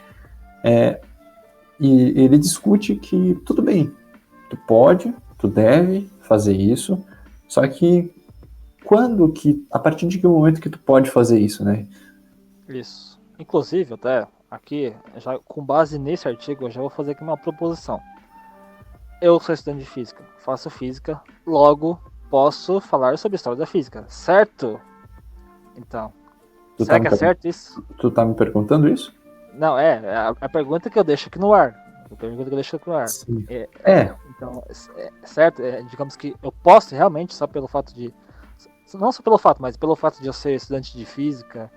E ele discute que tudo bem, tu deve fazer isso, só que a partir de que momento que tu pode fazer isso, né? Isso. Inclusive, até aqui, já com base nesse artigo, eu já vou fazer aqui uma proposição. Eu sou estudante de física, faço física, logo posso falar sobre a história da física, certo? Então, será que é certo isso? Tu tá me perguntando isso? Não, a pergunta que eu deixo aqui no ar. Sim. Então, certo? Digamos que eu posso realmente, só pelo fato de... Não só pelo fato, mas pelo fato de eu ser estudante de física,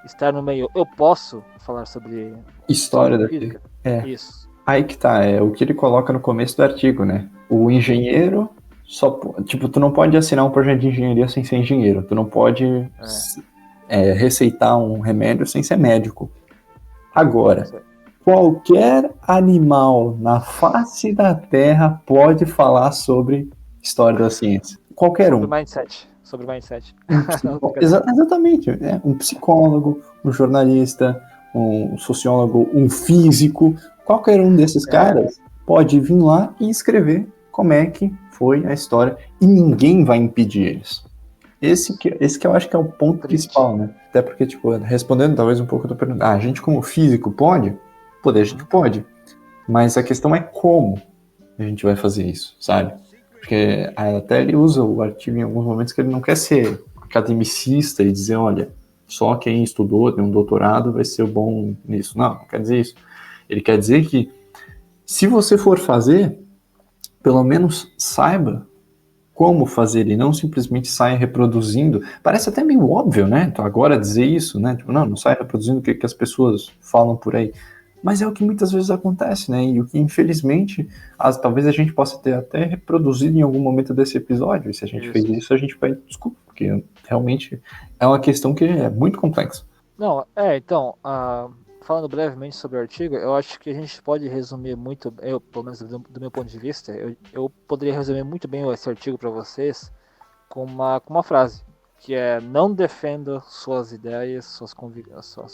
estar no meio, eu posso falar sobre história da física. Isso. Aí que tá, é o que ele coloca no começo do artigo, né? O engenheiro tu não pode assinar um projeto de engenharia sem ser engenheiro. Tu não pode receitar um remédio sem ser médico. Agora, qualquer animal na face da Terra pode falar sobre história da ciência. Qualquer um. Sobre mindset. Exatamente. Um psicólogo, um jornalista, um sociólogo, um físico, qualquer um desses caras pode vir lá e escrever como é que foi a história e ninguém vai impedir eles. Esse que eu acho que é o ponto principal, né? Até porque, respondendo talvez um pouco da pergunta, a gente como físico pode? Poder a gente pode, mas a questão é como a gente vai fazer isso, sabe? Porque até ele usa o artigo em alguns momentos que ele não quer ser academicista e dizer, olha, só quem estudou, tem um doutorado, vai ser bom nisso. Não quer dizer isso. Ele quer dizer que, se você for fazer, pelo menos saiba como fazer e não simplesmente saia reproduzindo. Parece até meio óbvio, né? Então, agora dizer isso, né? Tipo, não saia reproduzindo o que as pessoas falam por aí. Mas é o que muitas vezes acontece, né? E o que, infelizmente, talvez a gente possa ter até reproduzido em algum momento desse episódio. E se a gente fez isso, a gente vai... Desculpa, porque realmente é uma questão que é muito complexa. Não, então, falando brevemente sobre o artigo, eu acho que a gente pode resumir muito, pelo menos do meu ponto de vista, eu poderia resumir muito bem esse artigo para vocês com uma frase, que é: não defenda suas ideias, suas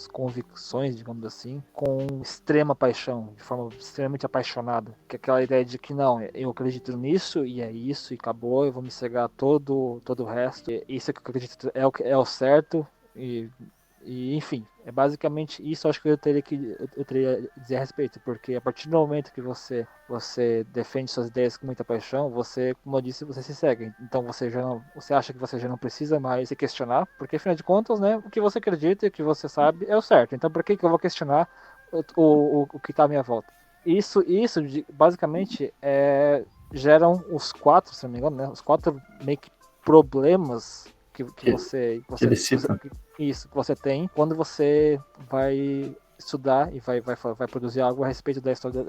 convicções, digamos assim, com extrema paixão, de forma extremamente apaixonada. Que é aquela ideia de que não, eu acredito nisso e é isso, e acabou, eu vou me cegar todo o resto, isso que eu acredito é o certo, e enfim, é basicamente isso. Acho que eu teria a dizer a respeito, porque a partir do momento que você defende suas ideias com muita paixão, você, como eu disse, você se segue. Então você acha que você já não precisa mais se questionar, porque afinal de contas, né, o que você acredita e o que você sabe é o certo. Então por que eu vou questionar o que está à minha volta? Isso basicamente geram os 4, se não me engano, né, os 4 meio que problemas que você tem quando você vai estudar e vai produzir algo a respeito da história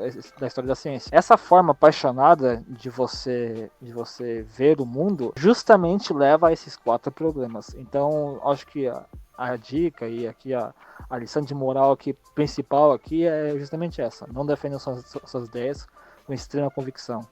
da ciência. Essa forma apaixonada de você ver o mundo justamente leva a esses 4 problemas. Então, acho que a dica e aqui a lição de moral aqui, principal aqui é justamente essa: não defenda suas ideias com extrema convicção.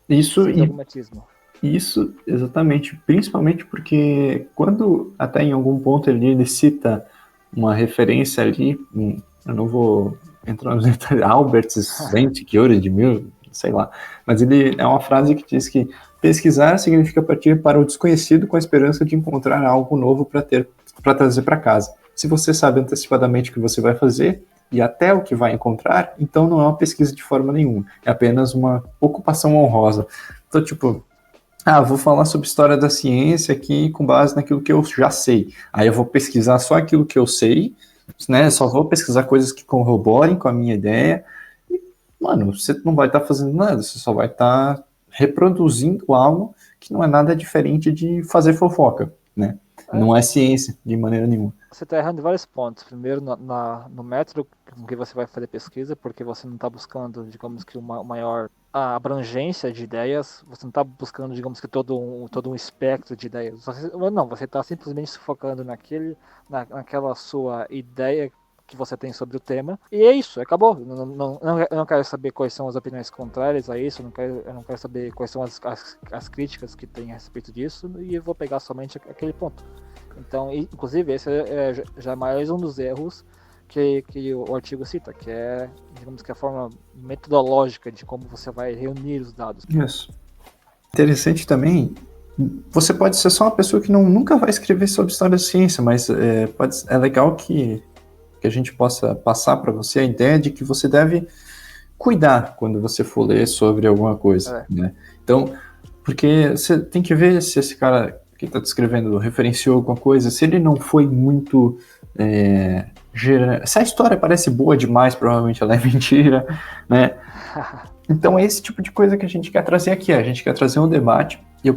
Isso sem dogmatismo. Isso, exatamente, principalmente porque quando até em algum ponto ele cita uma referência ali, eu não vou entrar nos detalhes, Albert Schweitzer de mil, sei lá, mas ele é uma frase que diz que pesquisar significa partir para o desconhecido com a esperança de encontrar algo novo para trazer para casa. Se você sabe antecipadamente o que você vai fazer e até o que vai encontrar, então não é uma pesquisa de forma nenhuma, é apenas uma ocupação honrosa. Então, tipo, vou falar sobre história da ciência aqui com base naquilo que eu já sei. Aí eu vou pesquisar só aquilo que eu sei, né? Só vou pesquisar coisas que corroborem com a minha ideia. E, mano, você não vai estar fazendo nada, você só vai estar reproduzindo algo que não é nada diferente de fazer fofoca, né? Não é ciência, de maneira nenhuma. Você está errando em vários pontos. Primeiro, no método com que você vai fazer pesquisa, porque você não está buscando, digamos que, uma maior abrangência de ideias, você não está buscando, digamos que, todo um espectro de ideias. Você está simplesmente se focando naquela sua ideia que você tem sobre o tema, e é isso, acabou. Eu não quero saber quais são as opiniões contrárias a isso, eu não quero saber quais são as críticas que tem a respeito disso, e eu vou pegar somente aquele ponto. Então, inclusive, esse é já mais um dos erros que o artigo cita, que é, digamos que, a forma metodológica de como você vai reunir os dados. Isso. Interessante também, você pode ser só uma pessoa que nunca vai escrever sobre história da ciência, mas é legal que a gente possa passar para você a ideia de que você deve cuidar quando você for ler sobre alguma coisa, né? Então, porque você tem que ver se esse cara que está descrevendo referenciou alguma coisa, se ele não foi muito... se a história parece boa demais, provavelmente ela é mentira, né? Então é esse tipo de coisa que a gente quer trazer aqui, a gente quer trazer um debate, e eu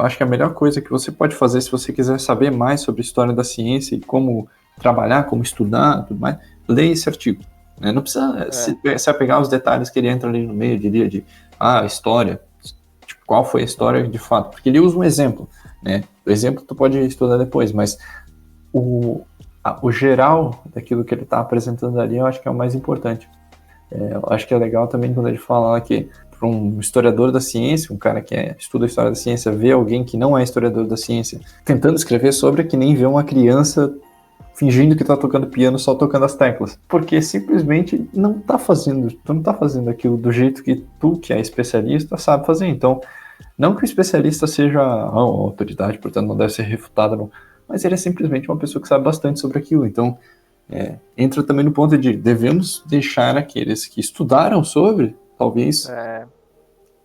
acho que a melhor coisa que você pode fazer, se você quiser saber mais sobre a história da ciência e como trabalhar, como estudar, tudo mais, leia esse artigo, né? Não precisa se apegar aos detalhes que ele entra ali no meio, diria, de história, tipo, qual foi a história de fato, porque ele usa um exemplo, né? O exemplo tu pode estudar depois, mas o geral daquilo que ele está apresentando ali, eu acho que é o mais importante. Eu acho que é legal também quando ele fala que para um historiador da ciência, um cara que estuda a história da ciência, ver alguém que não é historiador da ciência tentando escrever sobre, que nem ver uma criança fingindo que está tocando piano, só tocando as teclas, porque simplesmente tu não tá fazendo aquilo do jeito que tu, que é especialista, sabe fazer. Então, não que o especialista seja uma autoridade, portanto não deve ser refutado, não, mas ele é simplesmente uma pessoa que sabe bastante sobre aquilo. Então, entra também no ponto de devemos deixar aqueles que estudaram sobre, talvez,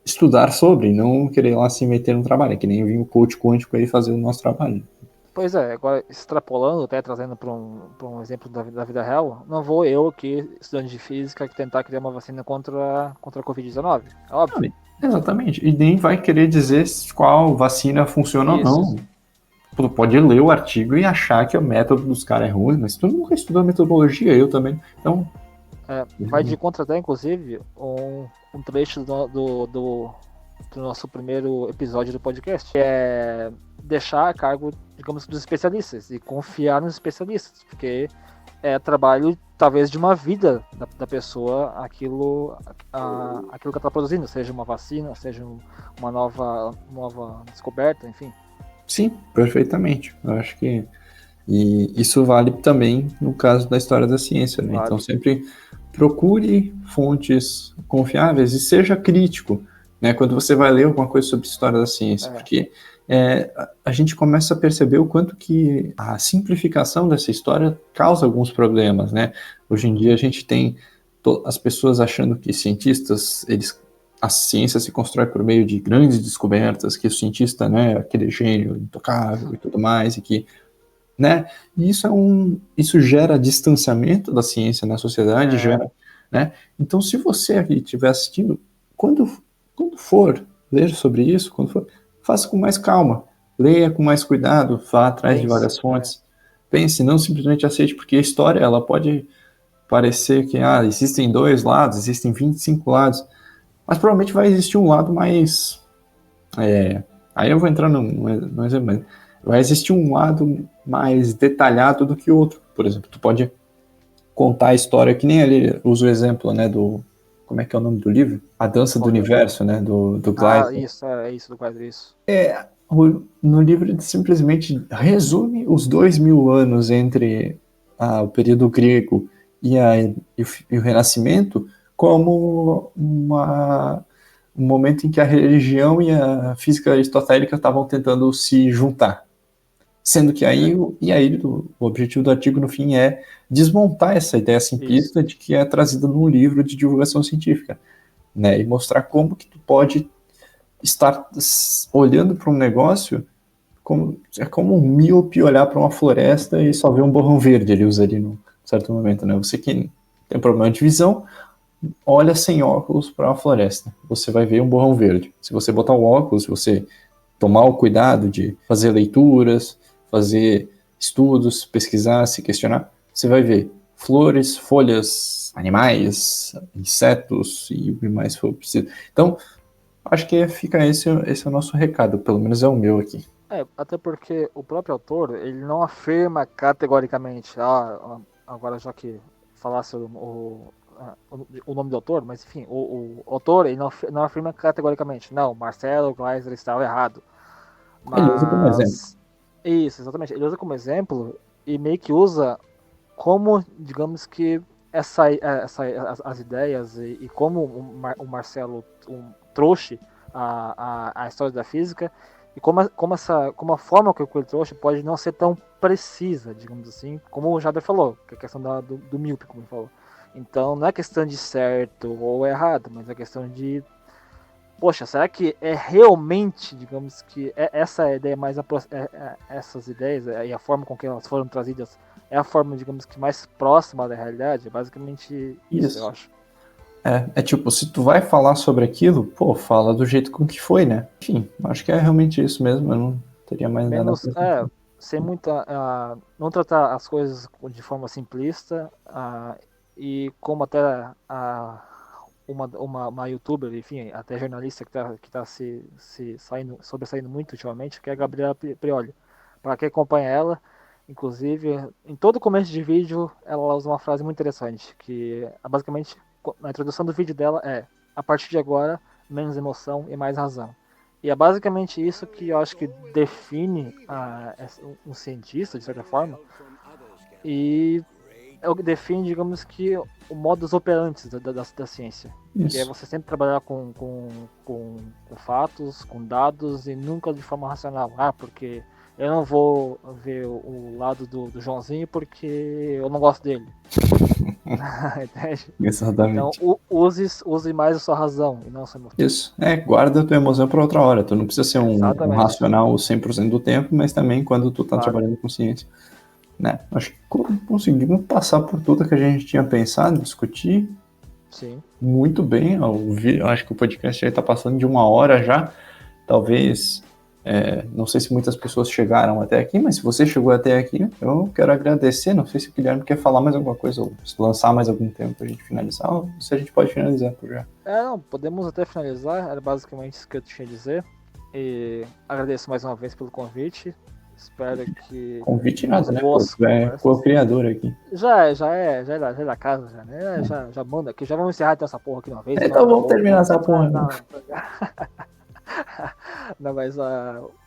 estudar sobre, e não querer lá se meter no trabalho, que nem vir o coach quântico aí fazer o nosso trabalho. Pois é, agora extrapolando, até trazendo para um exemplo da vida real, não vou eu, que estudante de física, tentar criar uma vacina contra a Covid-19, é óbvio. Exatamente. E nem vai querer dizer qual vacina funciona ou Isso. não. Tu pode ler o artigo e achar que o método dos caras é ruim, mas tu nunca estudou metodologia, eu também. Então. Vai de contra até, inclusive, um trecho do nosso primeiro episódio do podcast, que é deixar a cargo, digamos, dos especialistas e confiar nos especialistas, porque é trabalho, talvez, de uma vida da pessoa aquilo que ela está produzindo, seja uma vacina, seja uma nova descoberta, enfim. Sim, perfeitamente. Eu acho que. E isso vale também no caso da história da ciência, né? Vale. Então sempre procure fontes confiáveis e seja crítico, né? Quando você vai ler alguma coisa sobre história da ciência, porque a gente começa a perceber o quanto que a simplificação dessa história causa alguns problemas, né? Hoje em dia a gente tem as pessoas achando que cientistas, a ciência se constrói por meio de grandes descobertas, que o cientista, né, é aquele gênio intocável e tudo mais, e que, né, e isso gera distanciamento da ciência na sociedade, gera, né? Então, se você aqui estiver assistindo, quando for ler sobre isso, faça com mais calma, leia com mais cuidado, vá atrás de várias fontes, pense, não simplesmente aceite, porque a história, ela pode parecer que, existem 2 lados, existem 25 lados, mas provavelmente vai existir um lado mais, aí eu vou entrar no exemplo, mas vai existir um lado mais detalhado do que o outro. Por exemplo, tu pode contar a história, que nem ali usa o exemplo, né, como é que é o nome do livro? A Dança do Universo, né, do Gleisner. Isso, do Gleisner, isso. No livro ele simplesmente resume os 2000 anos entre o período grego e o Renascimento como um momento em que a religião e a física aristotélica estavam tentando se juntar. Sendo que o objetivo do artigo, no fim, é desmontar essa ideia simplista de que é trazida num livro de divulgação científica, né? E mostrar como que tu pode estar olhando para um negócio é como um míope olhar para uma floresta e só ver um borrão verde, ele usa ali num certo momento, né? Você que tem problema de visão, olha sem óculos para uma floresta, você vai ver um borrão verde. Se você botar o óculos, se você tomar o cuidado de fazer leituras, fazer estudos, pesquisar, se questionar, você vai ver flores, folhas, animais, insetos e o que mais for preciso. Então, acho que fica esse é o nosso recado, pelo menos é o meu aqui. Até porque o próprio autor, ele não afirma categoricamente, agora já que falasse o nome do autor, mas enfim, o autor, ele não afirma categoricamente, não, Marcelo Gleisner estava errado. Mas... Ele usa como exemplo. Isso, exatamente. Ele usa como exemplo e meio que usa como, digamos que, as ideias e como o Marcelo trouxe a história da física e como a forma que ele trouxe pode não ser tão precisa, digamos assim, como o Jader falou, que é a questão do míope, como ele falou. Então não é questão de certo ou errado, mas é questão de, poxa, será que é realmente, digamos que essa ideia mais essas ideias e a forma com que elas foram trazidas é a forma, digamos que mais próxima da realidade? É basicamente isso, eu acho. É tipo, se tu vai falar sobre aquilo, fala do jeito com que foi, né? Enfim, acho que é realmente isso mesmo, eu não teria mais nada a sem muita... não tratar as coisas de forma simplista e como até uma youtuber, enfim, até jornalista que tá se sobressaindo muito ultimamente, que é a Gabriela Prioli. Para quem acompanha ela, inclusive, em todo começo de vídeo, ela usa uma frase muito interessante, que basicamente, na introdução do vídeo dela a partir de agora, menos emoção e mais razão. E é basicamente isso que eu acho que define um cientista, de certa forma, e define, digamos que, o modus operandi da ciência. Isso. Que é você sempre trabalhar com fatos, com dados, e nunca de forma racional. Porque eu não vou ver o lado do Joãozinho porque eu não gosto dele. Entende? Exatamente. Então, use mais a sua razão e não a sua emoção. Isso. Guarda a tua emoção para outra hora. Tu não precisa ser um Exatamente. racional 100% do tempo, mas também quando tu tá Claro. trabalhando com ciência. Né? Acho que conseguimos passar por tudo que a gente tinha pensado, discutir. Sim. Muito bem. Eu acho que o podcast já está passando de 1 hora já. Talvez, não sei se muitas pessoas chegaram até aqui, mas se você chegou até aqui, eu quero agradecer. Não sei se o Guilherme quer falar mais alguma coisa, ou se lançar mais algum tempo para a gente finalizar, ou se a gente pode finalizar por já. Não, podemos até finalizar, era basicamente isso que eu tinha a dizer. E agradeço mais uma vez pelo convite. Espero que. Convite nada, né? Boas Tu é co-criador aqui. Já é da casa, já, né? Já manda aqui, já vamos encerrar então essa porra aqui uma vez. Então vamos terminar essa porra. Não, mas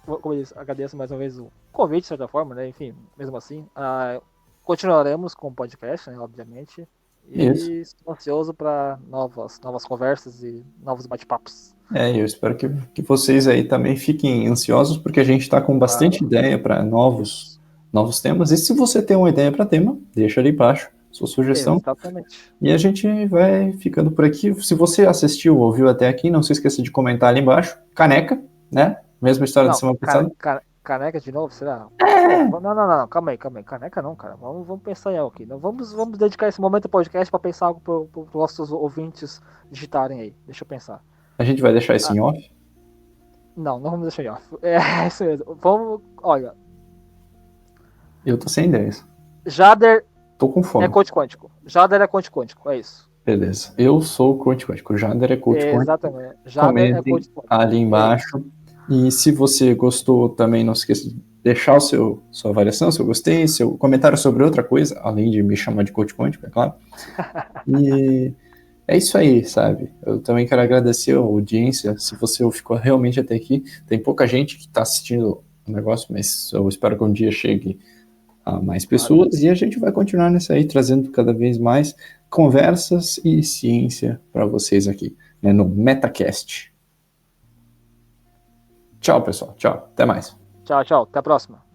como eu disse, agradeço mais uma vez o convite, de certa forma, né? Enfim, mesmo assim. Continuaremos com o podcast, né? Obviamente. E estou ansioso para novas conversas e novos bate-papos. Eu espero que vocês aí também fiquem ansiosos, porque a gente está com bastante ideia para novos temas. E se você tem uma ideia para tema, deixa ali embaixo sua sugestão. Exatamente. E a gente vai ficando por aqui. Se você assistiu ou ouviu até aqui, não se esqueça de comentar ali embaixo. Caneca, né? Mesma história da semana passada. Caneca de novo, será? Não, calma aí. Caneca não, cara. Vamos pensar em algo aqui. Vamos dedicar esse momento do podcast para pensar algo para os nossos ouvintes digitarem aí. Deixa eu pensar. A gente vai deixar isso em off? Não vamos deixar em off. É isso mesmo. Vamos, olha. Eu tô sem ideias. Jader tô com fome. É coach quântico. Jader é coach quântico, é isso. Beleza. Eu sou o coach quântico. Jader é coach quântico. Exatamente. Jader é coach quântico. Ali embaixo. E se você gostou, também não se esqueça de deixar sua avaliação, seu gostei, seu comentário sobre outra coisa, além de me chamar de coach quântico, é claro. E é isso aí, sabe? Eu também quero agradecer a audiência. Se você ficou realmente até aqui, tem pouca gente que está assistindo o negócio, mas eu espero que um dia chegue a mais pessoas. E a gente vai continuar nessa aí, trazendo cada vez mais conversas e ciência para vocês aqui, né, no MetaCast. Tchau, pessoal. Tchau. Até mais. Tchau. Até a próxima.